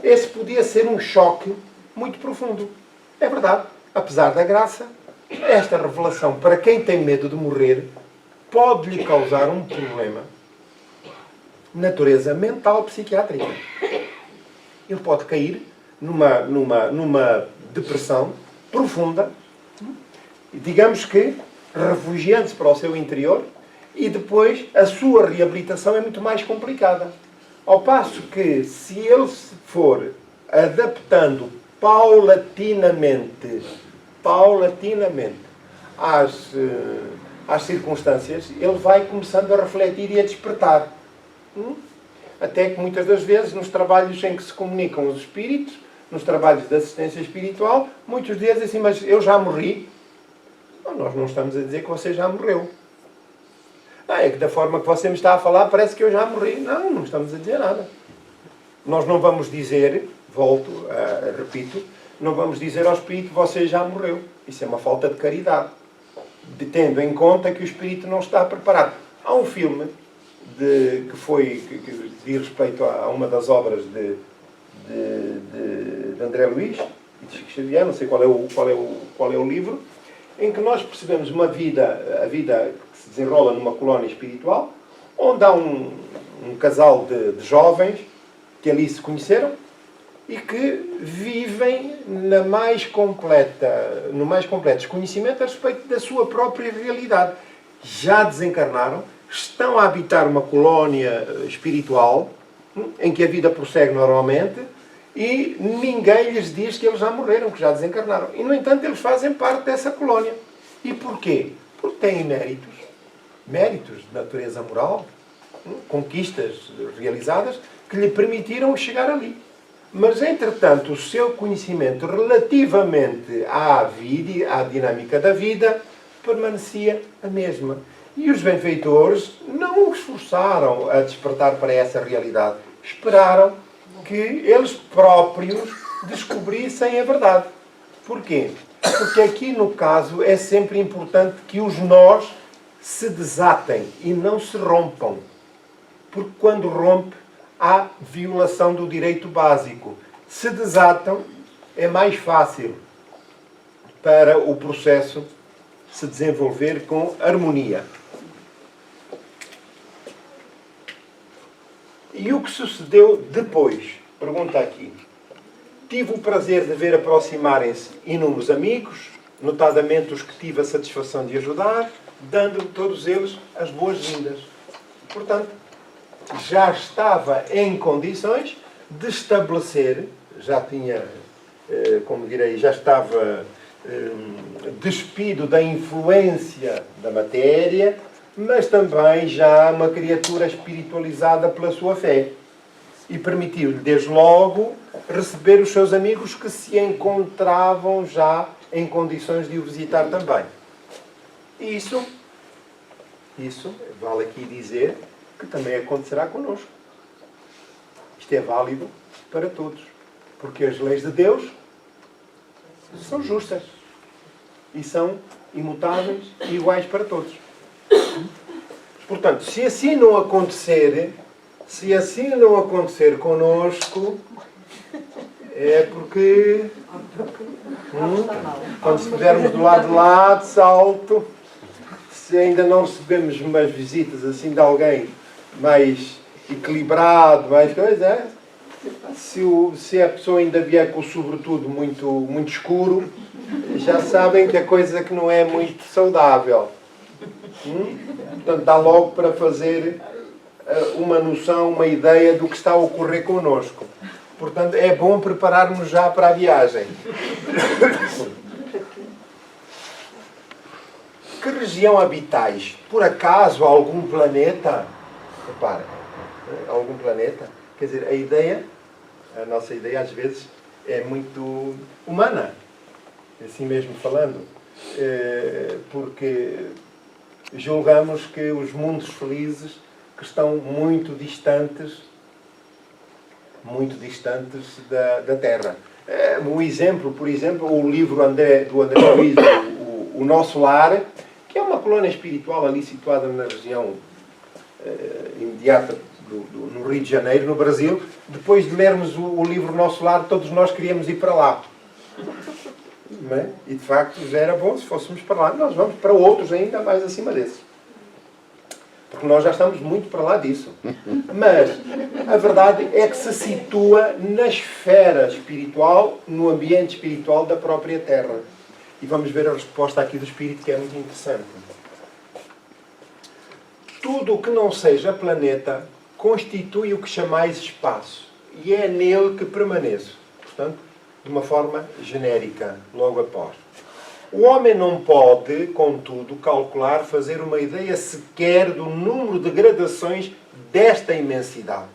esse podia ser um choque muito profundo. É verdade, apesar da graça, esta revelação, para quem tem medo de morrer, pode-lhe causar um problema de natureza mental psiquiátrica. Ele pode cair numa depressão profunda, digamos que refugiando-se para o seu interior, e depois a sua reabilitação é muito mais complicada. Ao passo que, se ele se for adaptando paulatinamente às circunstâncias, ele vai começando a refletir e a despertar. Até que muitas das vezes, nos trabalhos em que se comunicam os espíritos, nos trabalhos de assistência espiritual, muitos dizem assim, mas eu já morri. Nós não estamos a dizer que você já morreu. É que da forma que você me está a falar, parece que eu já morri. Não estamos a dizer nada. Nós não vamos dizer, repito, não vamos dizer ao espírito, você já morreu. Isso é uma falta de caridade. Tendo em conta que o espírito não está preparado. Há um filme que diz respeito a uma das obras de André Luís e de Chico Xavier, não sei qual é o livro, em que nós percebemos a vida que se desenrola numa colónia espiritual, onde há um casal de jovens que ali se conheceram e que vivem no mais completo desconhecimento a respeito da sua própria realidade. Já desencarnaram, estão a habitar uma colónia espiritual em que a vida prossegue normalmente e ninguém lhes diz que eles já morreram, que já desencarnaram. E, no entanto, eles fazem parte dessa colónia. E porquê? Porque têm méritos de natureza moral, conquistas realizadas, que lhe permitiram chegar ali. Mas, entretanto, o seu conhecimento relativamente à vida, à dinâmica da vida, permanecia a mesma. E os benfeitores não os forçaram a despertar para essa realidade. Esperaram que eles próprios descobrissem a verdade. Porquê? Porque aqui, no caso, é sempre importante que os nós se desatem e não se rompam. Porque quando rompe, há violação do direito básico. Se desatam, é mais fácil para o processo se desenvolver com harmonia. E o que sucedeu depois? Pergunta aqui. Tive o prazer de ver aproximarem-se inúmeros amigos, notadamente os que tive a satisfação de ajudar, dando todos eles as boas-vindas. Portanto, já estava em condições de estabelecer, já tinha, como direi, já estava despido da influência da matéria, mas também já uma criatura espiritualizada pela sua fé. E permitiu-lhe, desde logo, receber os seus amigos que se encontravam já em condições de o visitar também. Isso vale aqui dizer que também acontecerá connosco. Isto é válido para todos. Porque as leis de Deus são justas. E são imutáveis e iguais para todos. Portanto, se assim não acontecer connosco, é porque quando estivermos do lado de lá, de salto, se ainda não recebemos umas visitas assim de alguém mais equilibrado, mais coisa, se a pessoa ainda vier com o sobretudo muito escuro, já sabem que a coisa que não é muito saudável. Portanto, dá logo para fazer uma noção, uma ideia do que está a ocorrer connosco. Portanto, é bom prepararmos já para a viagem. Que região habitais? Por acaso algum planeta? Repara, algum planeta? Quer dizer, a nossa ideia às vezes é muito humana, assim mesmo falando, porque julgamos que os mundos felizes que estão muito distantes da Terra. Um exemplo, por exemplo, o livro do André Luiz, o Nosso Lar, que é uma colônia espiritual ali situada na região imediata no Rio de Janeiro, no Brasil. Depois de lermos o livro Nosso Lar, todos nós queríamos ir para lá. Não é? E de facto já era bom se fôssemos para lá. Nós vamos para outros ainda mais acima desse. Porque nós já estamos muito para lá disso. Mas a verdade é que se situa na esfera espiritual, no ambiente espiritual da própria Terra. E vamos ver a resposta aqui do Espírito, que é muito interessante. Tudo o que não seja planeta constitui o que chamais espaço. E é nele que permaneço. Portanto, de uma forma genérica, logo após. O homem não pode, contudo, calcular, fazer uma ideia sequer do número de gradações desta imensidade.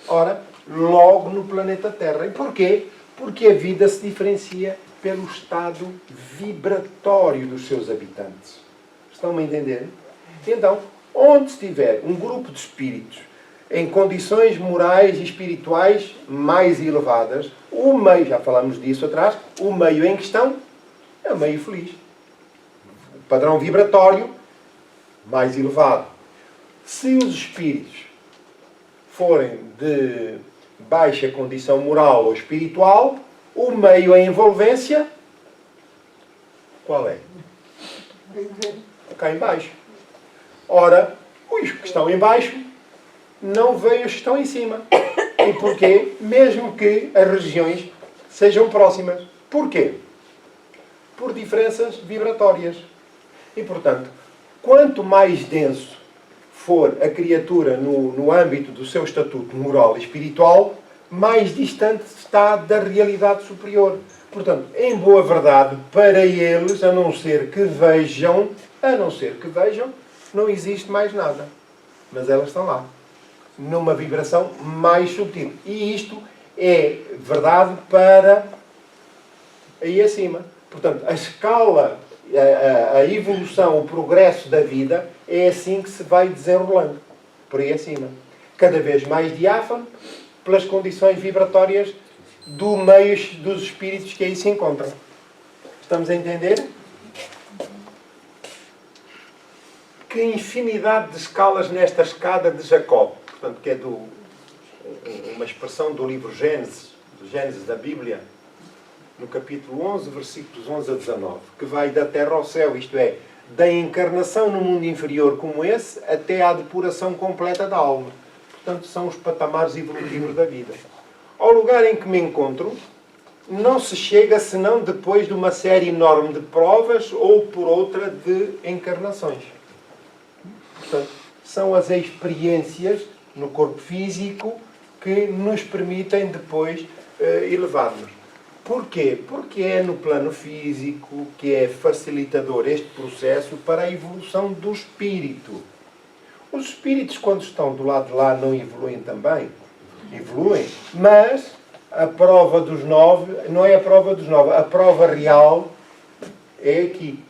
Ora, logo no planeta Terra. E porquê? Porque a vida se diferencia pelo estado vibratório dos seus habitantes. Estão-me a entender? Então, onde estiver um grupo de espíritos em condições morais e espirituais mais elevadas, o meio, já falamos disso atrás, o meio em questão é o meio feliz. O padrão vibratório mais elevado. Se os espíritos forem de baixa condição moral ou espiritual, o meio em envolvência, qual é? Cá em baixo. Ora, os que estão em baixo não veem os que estão em cima. E porquê? Mesmo que as regiões sejam próximas. Porquê? Por diferenças vibratórias. E, portanto, quanto mais denso for a criatura no âmbito do seu estatuto moral e espiritual, mais distante está da realidade superior. Portanto, em boa verdade, para eles, a não ser que vejam, não existe mais nada. Mas elas estão lá, numa vibração mais sutil. E isto é verdade para aí acima. Portanto, a escala, a evolução, o progresso da vida é assim que se vai desenrolando, por aí acima. Cada vez mais diáfano, pelas condições vibratórias do meio dos espíritos que aí se encontram. Estamos a entender? Que infinidade de escalas nesta escada de Jacob. Portanto, que é uma expressão do livro Gênesis, do Gênesis da Bíblia, no capítulo 11, versículos 11 a 19, que vai da terra ao céu, isto é, da encarnação no mundo inferior como esse, até à depuração completa da alma. Portanto, são os patamares evolutivos da vida. Ao lugar em que me encontro, não se chega senão depois de uma série enorme de provas ou por outra de encarnações. Portanto, são as experiências no corpo físico que nos permitem depois elevar-nos. Porquê? Porque é no plano físico que é facilitador este processo para a evolução do espírito. Os espíritos, quando estão do lado de lá, não evoluem também? Evoluem. Mas a prova dos 9 não é a prova dos 9. A prova real é aqui.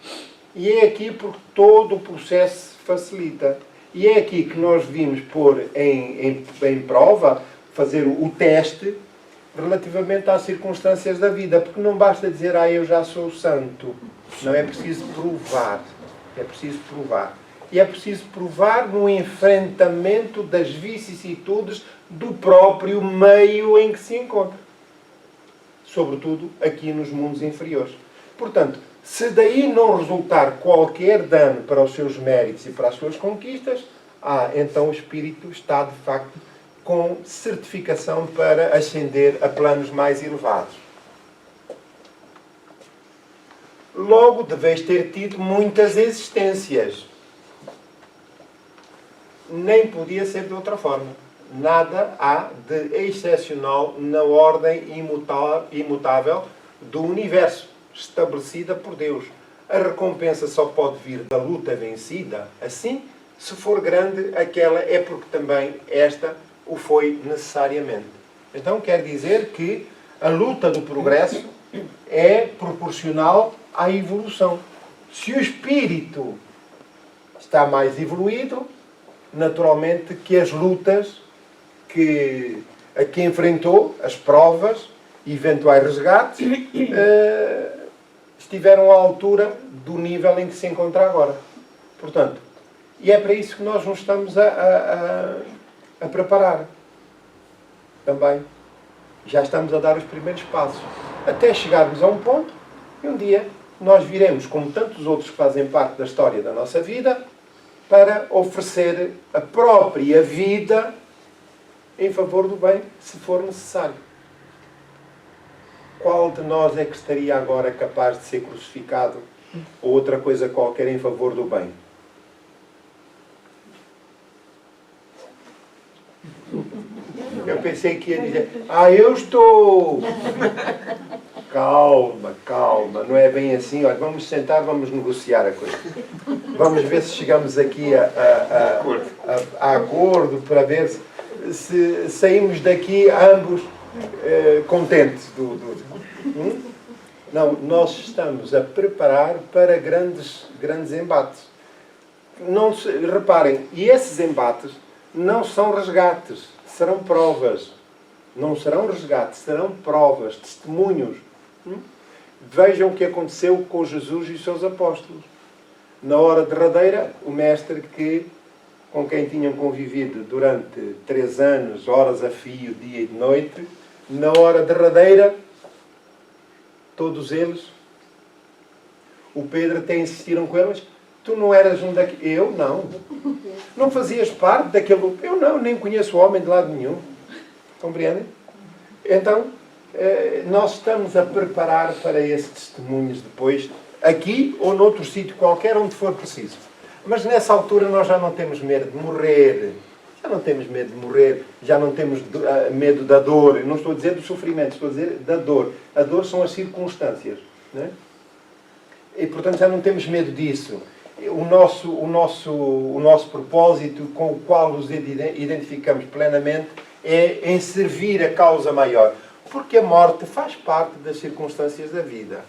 E é aqui porque todo o processo se facilita. E é aqui que nós vimos pôr em prova, fazer o teste, relativamente às circunstâncias da vida. Porque não basta dizer, eu já sou santo. Não, é preciso provar. É preciso provar. E é preciso provar no enfrentamento das vicissitudes do próprio meio em que se encontra. Sobretudo aqui nos mundos inferiores. Portanto, se daí não resultar qualquer dano para os seus méritos e para as suas conquistas, então o espírito está, de facto, com certificação para ascender a planos mais elevados. Logo, deveis ter tido muitas existências. Nem podia ser de outra forma. Nada há de excepcional na ordem imutável do universo, estabelecida por Deus. A recompensa só pode vir da luta vencida. Assim, se for grande, aquela é porque também esta o foi necessariamente. Então quer dizer que a luta do progresso é proporcional à evolução. Se o espírito está mais evoluído, naturalmente que as lutas a que enfrentou, as provas, eventuais resgates, estiveram à altura do nível em que se encontra agora. Portanto, e é para isso que nós nos estamos a preparar. Também. Já estamos a dar os primeiros passos. Até chegarmos a um ponto e um dia nós viremos, como tantos outros que fazem parte da história da nossa vida, para oferecer a própria vida em favor do bem, se for necessário. Qual de nós é que estaria agora capaz de ser crucificado ou outra coisa qualquer em favor do bem? Eu pensei que ia dizer, eu estou... Calma, não é bem assim. Olha, vamos sentar, vamos negociar a coisa. Vamos ver se chegamos aqui a acordo para ver se saímos daqui ambos contentes. Não, nós estamos a preparar para grandes embates. Reparem, e esses embates não são resgates, serão provas. Não serão resgates, serão provas, testemunhos. Vejam o que aconteceu com Jesus e os seus apóstolos. Na hora derradeira, o mestre com quem tinham convivido durante 3 anos, horas a fio, dia e de noite, na hora derradeira, todos eles, o Pedro até insistiram com eles, tu não eras um daqueles... Eu não. Não fazias parte daquele... Eu não, nem conheço o homem de lado nenhum. Compreendem? Então, nós estamos a preparar para esses testemunhos depois, aqui ou noutro sítio qualquer, onde for preciso. Mas nessa altura nós já não temos medo de morrer. Já não temos medo de morrer. Já não temos medo da dor. Não estou a dizer do sofrimento, estou a dizer da dor. A dor são as circunstâncias. Não é? E, portanto, já não temos medo disso. O nosso propósito com o qual nos identificamos plenamente é em servir a causa maior. Porque a morte faz parte das circunstâncias da vida.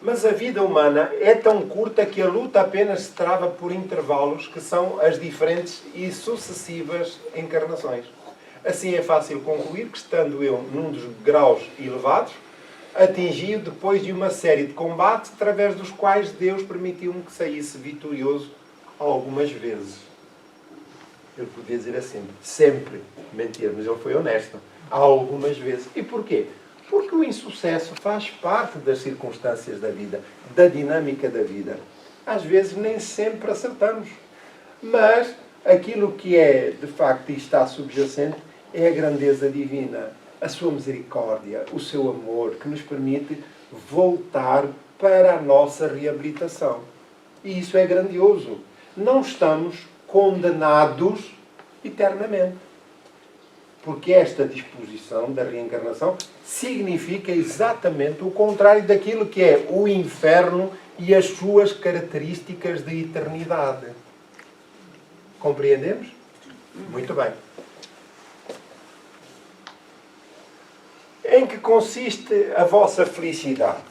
Mas a vida humana é tão curta que a luta apenas se trava por intervalos que são as diferentes e sucessivas encarnações. Assim é fácil concluir que, estando eu num dos graus elevados, atingi depois de uma série de combates através dos quais Deus permitiu-me que saísse vitorioso algumas vezes. Ele podia dizer assim, sempre mentir, mas ele foi honesto. Algumas vezes. E porquê? Porque o insucesso faz parte das circunstâncias da vida, da dinâmica da vida. Às vezes nem sempre acertamos. Mas aquilo que é, de facto, e está subjacente é a grandeza divina, a sua misericórdia, o seu amor, que nos permite voltar para a nossa reabilitação. E isso é grandioso. Não estamos condenados eternamente. Porque esta disposição da reencarnação significa exatamente o contrário daquilo que é o inferno e as suas características de eternidade. Compreendemos? Muito bem. Em que consiste a vossa felicidade?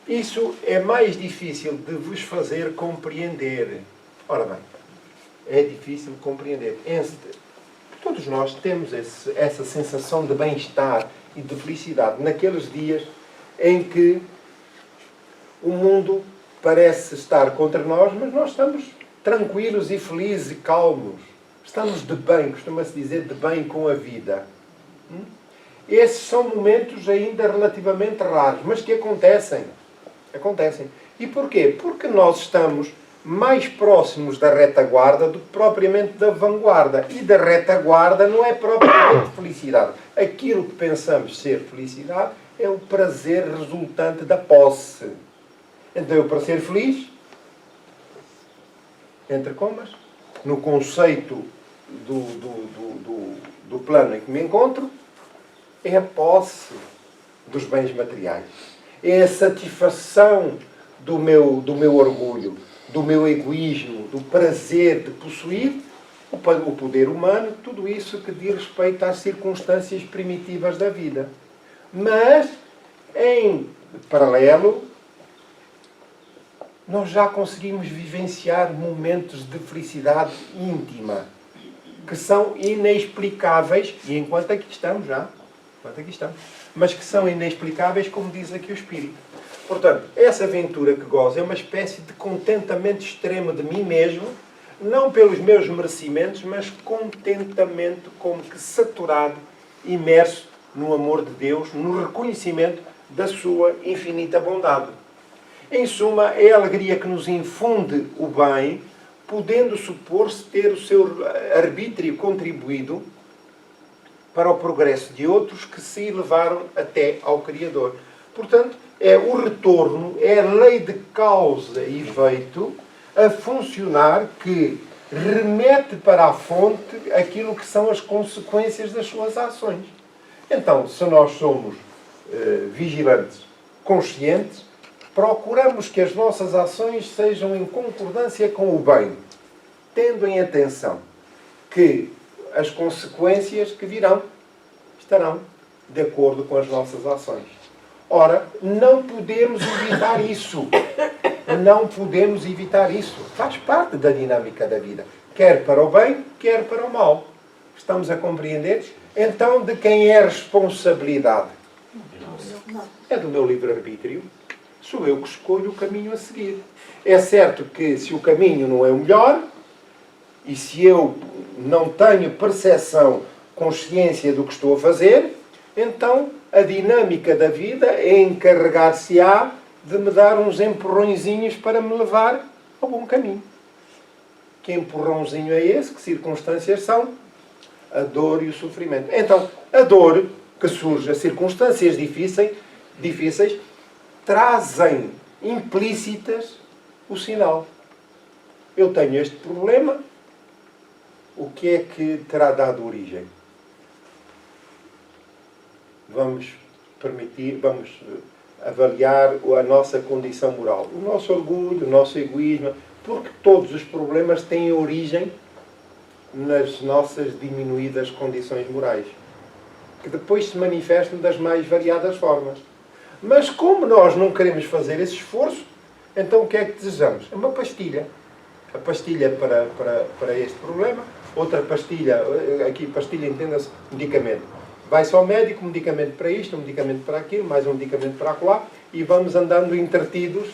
Isso é mais difícil de vos fazer compreender. Ora bem, é difícil compreender. Todos nós temos essa sensação de bem-estar e de felicidade naqueles dias em que o mundo parece estar contra nós, mas nós estamos tranquilos e felizes e calmos. Estamos de bem, costuma-se dizer, de bem com a vida. Esses são momentos ainda relativamente raros, mas que acontecem. Acontecem. E porquê? Porque nós estamos mais próximos da retaguarda do que propriamente da vanguarda. E da retaguarda não é propriamente felicidade. Aquilo que pensamos ser felicidade é o prazer resultante da posse. Então, eu, para ser feliz, entre comas, no conceito do plano em que me encontro, é a posse dos bens materiais. É a satisfação do meu orgulho, do meu egoísmo, do prazer de possuir o poder humano, tudo isso que diz respeito às circunstâncias primitivas da vida. Mas, em paralelo, nós já conseguimos vivenciar momentos de felicidade íntima, que são inexplicáveis, e enquanto aqui estamos já, mas que são inexplicáveis, como diz aqui o Espírito. Portanto, essa aventura que gozo é uma espécie de contentamento extremo de mim mesmo, não pelos meus merecimentos, mas contentamento como que saturado, imerso no amor de Deus, no reconhecimento da sua infinita bondade. Em suma, é a alegria que nos infunde o bem, podendo supor-se ter o seu arbítrio contribuído para o progresso de outros que se elevaram até ao Criador. Portanto, é o retorno, é a lei de causa e efeito a funcionar que remete para a fonte aquilo que são as consequências das suas ações. Então, se nós somos vigilantes, conscientes, procuramos que as nossas ações sejam em concordância com o bem, tendo em atenção que as consequências que virão estarão de acordo com as nossas ações. Ora, não podemos evitar isso. Não podemos evitar isso. Faz parte da dinâmica da vida. Quer para o bem, quer para o mal. Estamos a compreender? Então, de quem é a responsabilidade? É do meu livre-arbítrio. Sou eu que escolho o caminho a seguir. É certo que se o caminho não é o melhor, e se eu não tenho percepção, consciência do que estou a fazer, então a dinâmica da vida é encarregar-se-á de me dar uns empurrõezinhos para me levar ao bom caminho. Que empurrãozinho é esse? Que circunstâncias são? A dor e o sofrimento. Então, a dor que surge, as circunstâncias difíceis trazem implícitas o sinal. Eu tenho este problema, o que é que terá dado origem? Vamos avaliar a nossa condição moral. O nosso orgulho, o nosso egoísmo. Porque todos os problemas têm origem nas nossas diminuídas condições morais, que depois se manifestam das mais variadas formas. Mas como nós não queremos fazer esse esforço, então o que é que desejamos? É uma pastilha. A pastilha para este problema, outra pastilha, aqui pastilha entenda-se medicamento. Vai-se ao médico, um medicamento para isto, um medicamento para aquilo, mais um medicamento para acolá, e vamos andando entretidos,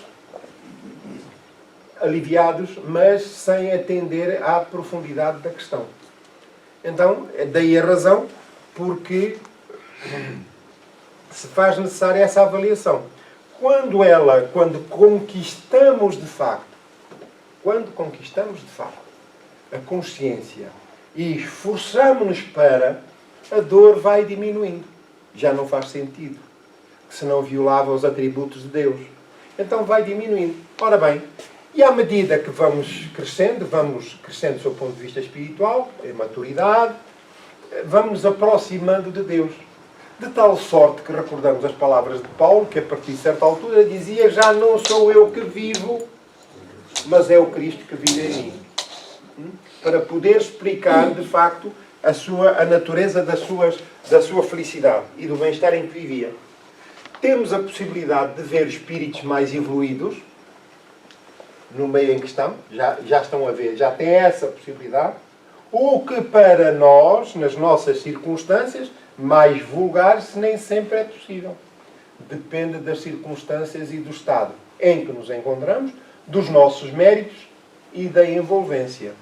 aliviados, mas sem atender à profundidade da questão. Então, é daí a razão porque se faz necessária essa avaliação. Quando conquistamos de facto a consciência e esforçamos-nos para, a dor vai diminuindo. Já não faz sentido. Se não violava os atributos de Deus. Então vai diminuindo. Ora bem, e à medida que vamos crescendo do seu ponto de vista espiritual, em maturidade, vamos nos aproximando de Deus. De tal sorte que recordamos as palavras de Paulo, que a partir de certa altura dizia: já não sou eu que vivo, mas é o Cristo que vive em mim. Para poder explicar, de facto, a natureza da sua felicidade e do bem-estar em que vivia. Temos a possibilidade de ver espíritos mais evoluídos no meio em que estão, já estão a ver, já têm essa possibilidade, o que para nós, nas nossas circunstâncias, mais vulgares, nem sempre é possível. Depende das circunstâncias e do estado em que nos encontramos, dos nossos méritos e da envolvência.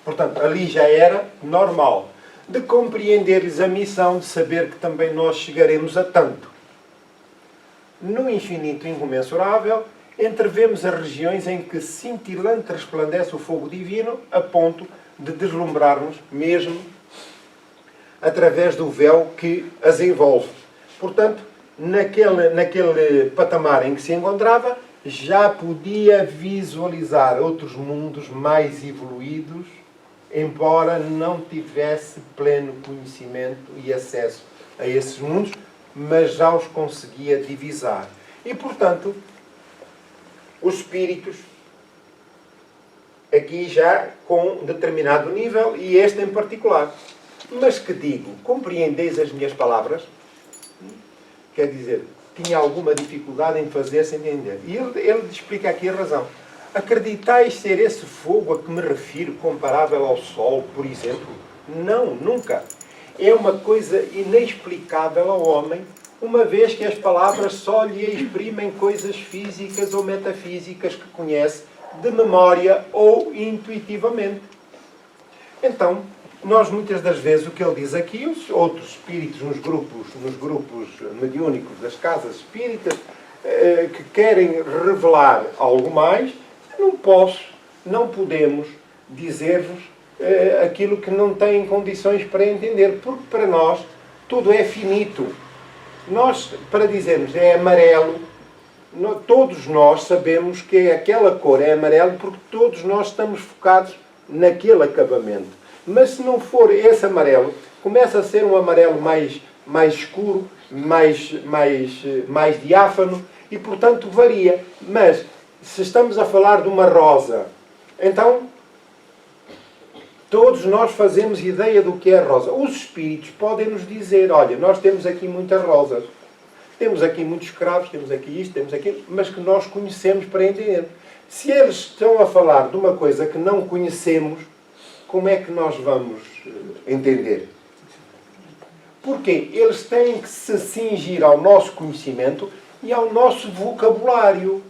Portanto, ali já era normal de compreender-lhes a missão, de saber que também nós chegaremos a tanto. No infinito incomensurável, entrevemos as regiões em que cintilante resplandece o fogo divino, a ponto de deslumbrarmos mesmo através do véu que as envolve. Portanto, naquele patamar em que se encontrava, já podia visualizar outros mundos mais evoluídos, embora não tivesse pleno conhecimento e acesso a esses mundos, mas já os conseguia divisar. E, portanto, os espíritos, aqui já com um determinado nível, e este em particular. Mas que digo, compreendeis as minhas palavras? Quer dizer, tinha alguma dificuldade em fazer-se entender. E ele explica aqui a razão. Acreditais ser esse fogo a que me refiro comparável ao Sol, por exemplo? Não, nunca. É uma coisa inexplicável ao homem, uma vez que as palavras só lhe exprimem coisas físicas ou metafísicas que conhece de memória ou intuitivamente. Então, nós muitas das vezes o que ele diz aqui, os outros espíritos nos grupos mediúnicos das casas espíritas, que querem revelar algo mais, não podemos dizer-vos aquilo que não têm condições para entender, porque para nós tudo é finito. Nós, para dizermos é amarelo, todos nós sabemos que aquela cor é amarelo porque todos nós estamos focados naquele acabamento. Mas se não for esse amarelo, começa a ser um amarelo mais escuro, mais diáfano e, portanto, varia. Mas, se estamos a falar de uma rosa, então, todos nós fazemos ideia do que é rosa. Os espíritos podem nos dizer, olha, nós temos aqui muitas rosas, temos aqui muitos escravos, temos aqui isto, temos aquilo, mas que nós conhecemos para entender. Se eles estão a falar de uma coisa que não conhecemos, como é que nós vamos entender? Porque eles têm que se cingir ao nosso conhecimento e ao nosso vocabulário.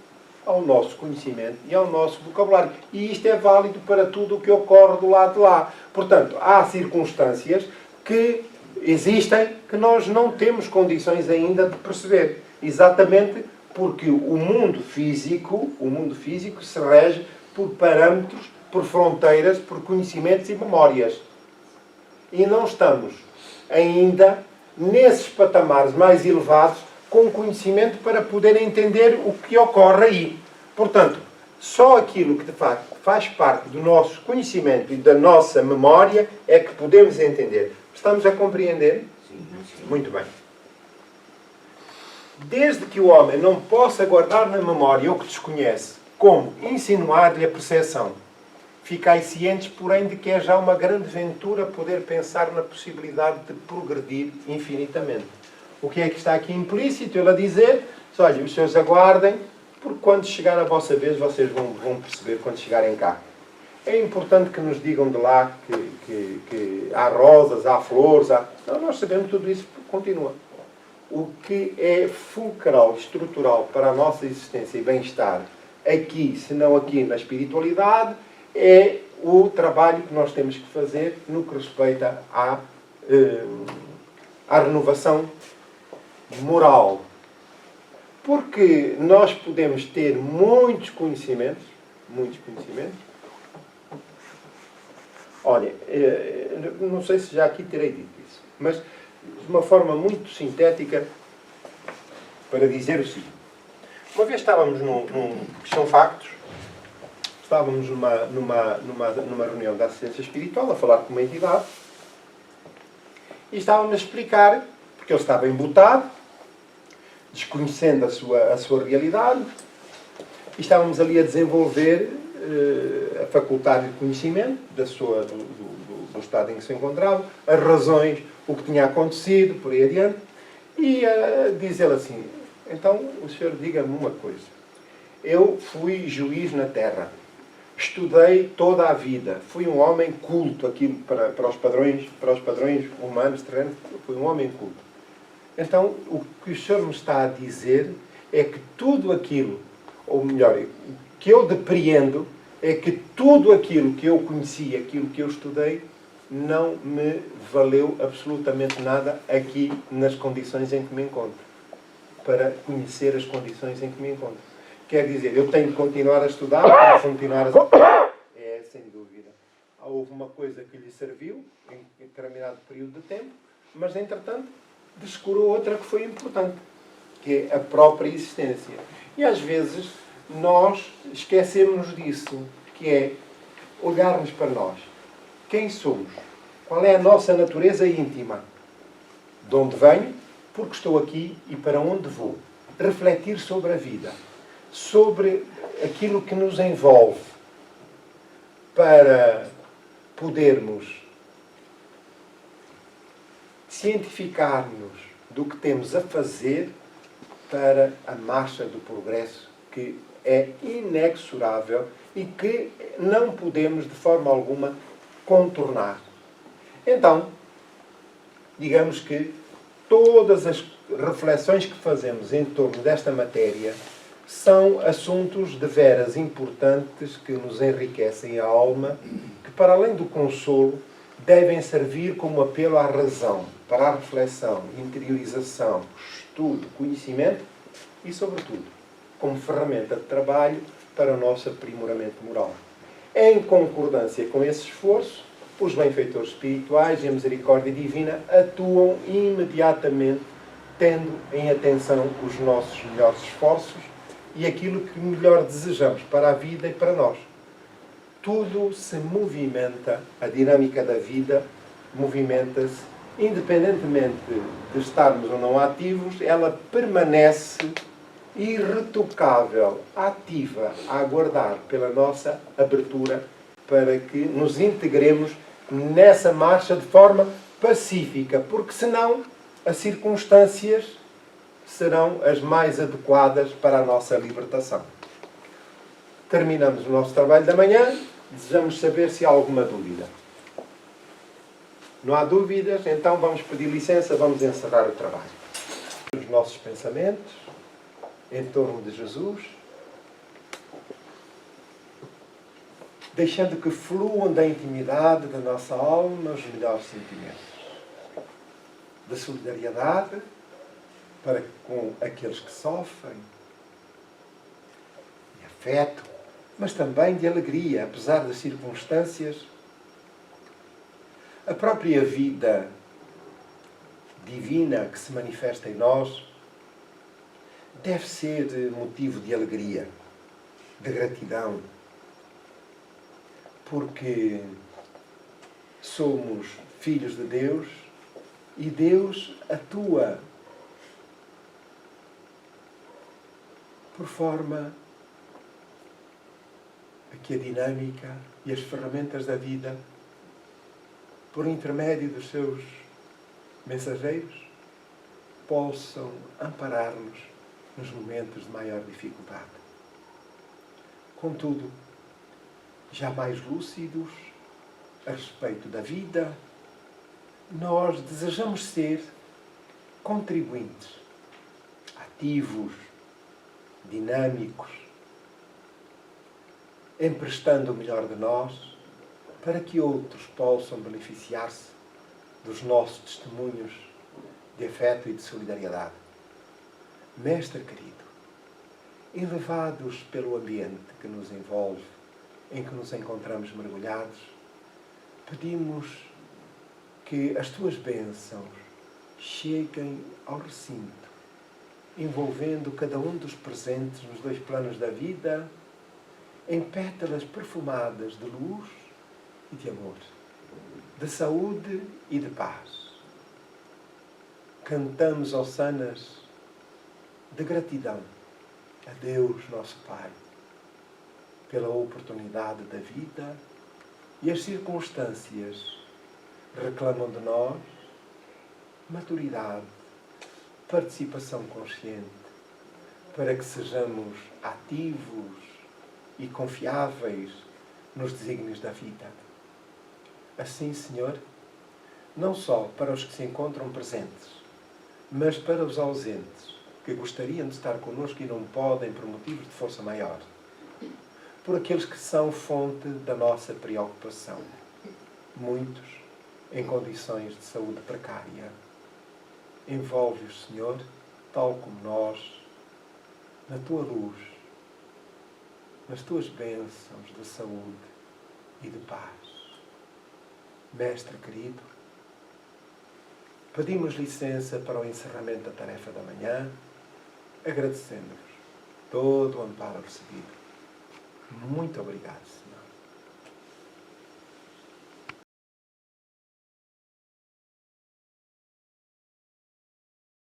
Ao nosso conhecimento e ao nosso vocabulário. E isto é válido para tudo o que ocorre do lado de lá. Portanto, há circunstâncias que existem que nós não temos condições ainda de perceber. Exatamente porque o mundo físico se rege por parâmetros, por fronteiras, por conhecimentos e memórias. E não estamos ainda nesses patamares mais elevados com conhecimento para poder entender o que ocorre aí. Portanto, só aquilo que de facto faz parte do nosso conhecimento e da nossa memória é que podemos entender. Estamos a compreender? Sim. Muito bem. Desde que o homem não possa guardar na memória o que desconhece, Como? Insinuar-lhe a percepção. Ficai cientes, porém, de que é já uma grande ventura poder pensar na possibilidade de progredir infinitamente. O que é que está aqui implícito? Ele a dizer, olha, os senhores aguardem, porque quando chegar a vossa vez, vocês vão perceber quando chegarem cá. É importante que nos digam de lá que há rosas, há flores, há... Não, nós sabemos tudo isso, continua. O que é fulcral, estrutural para a nossa existência e bem-estar, aqui, se não aqui na espiritualidade, é o trabalho que nós temos que fazer no que respeita à renovação moral. Porque nós podemos ter muitos conhecimentos. Olha, não sei se já aqui terei dito isso, mas de uma forma muito sintética para dizer o seguinte. Uma vez estávamos são factos, estávamos numa reunião da assistência espiritual, a falar com uma entidade, e estávamos a explicar, porque ele estava embutado, desconhecendo a sua realidade, e estávamos ali a desenvolver, a facultar de conhecimento do estado em que se encontrava, as razões, o que tinha acontecido, por aí adiante, e diz ele assim, então o senhor diga-me uma coisa, eu fui juiz na terra, estudei toda a vida, fui um homem culto, aquilo para os padrões humanos, terrenos, fui um homem culto. Então, o que o senhor me está a dizer é que tudo aquilo, ou melhor, o que eu depreendo é que tudo aquilo que eu conheci, aquilo que eu estudei, não me valeu absolutamente nada aqui nas condições em que me encontro. Para conhecer as condições em que me encontro. Quer dizer, eu tenho que continuar a estudar, para continuar a... É, sem dúvida. Houve uma coisa que lhe serviu, em determinado período de tempo, mas, entretanto, descurou outra que foi importante, que é a própria existência. E, às vezes, nós esquecemos disso, que é olharmos para nós. Quem somos? Qual é a nossa natureza íntima? De onde venho? Porque estou aqui e para onde vou? Refletir sobre a vida, sobre aquilo que nos envolve, para podermos cientificar-nos do que temos a fazer para a marcha do progresso, que é inexorável e que não podemos, de forma alguma, contornar. Então, digamos que todas as reflexões que fazemos em torno desta matéria são assuntos de veras importantes que nos enriquecem a alma, que, para além do consolo, devem servir como apelo à razão, para a reflexão, interiorização, estudo, conhecimento e, sobretudo, como ferramenta de trabalho para o nosso aprimoramento moral. Em concordância com esse esforço, os benfeitores espirituais e a misericórdia divina atuam imediatamente, tendo em atenção os nossos melhores esforços e aquilo que melhor desejamos para a vida e para nós. Tudo se movimenta, a dinâmica da vida movimenta-se, independentemente de estarmos ou não ativos, ela permanece irretocável, ativa, a aguardar pela nossa abertura para que nos integremos nessa marcha de forma pacífica, porque senão as circunstâncias serão as mais adequadas para a nossa libertação. Terminamos o nosso trabalho da manhã, desejamos saber se há alguma dúvida. Não há dúvidas, então vamos pedir licença, vamos encerrar o trabalho. Os nossos pensamentos em torno de Jesus, deixando que fluam da intimidade da nossa alma os melhores sentimentos. Da solidariedade para com aqueles que sofrem, de afeto, mas também de alegria, apesar das circunstâncias. A própria vida divina que se manifesta em nós deve ser motivo de alegria, de gratidão, porque somos filhos de Deus e Deus atua por forma que a dinâmica e as ferramentas da vida, por intermédio dos seus mensageiros, possam amparar-nos nos momentos de maior dificuldade. Contudo, já mais lúcidos a respeito da vida, nós desejamos ser contribuintes, ativos, dinâmicos, emprestando o melhor de nós para que outros possam beneficiar-se dos nossos testemunhos de afeto e de solidariedade. Mestre querido, elevados pelo ambiente que nos envolve, em que nos encontramos mergulhados, pedimos que as tuas bênçãos cheguem ao recinto, envolvendo cada um dos presentes nos dois planos da vida, em pétalas perfumadas de luz e de amor, de saúde e de paz. Cantamos hossanas de gratidão a Deus, nosso Pai, pela oportunidade da vida, e as circunstâncias reclamam de nós maturidade, participação consciente, para que sejamos ativos e confiáveis nos desígnios da vida. Assim, Senhor, não só para os que se encontram presentes, mas para os ausentes, que gostariam de estar connosco e não podem por motivos de força maior, por aqueles que são fonte da nossa preocupação, muitos em condições de saúde precária. Envolve-os, Senhor, tal como nós, na tua luz, nas tuas bênçãos de saúde e de paz. Mestre querido, pedimos licença para o encerramento da tarefa da manhã, agradecendo-vos todo o amparo recebido. Muito obrigado, Senhor.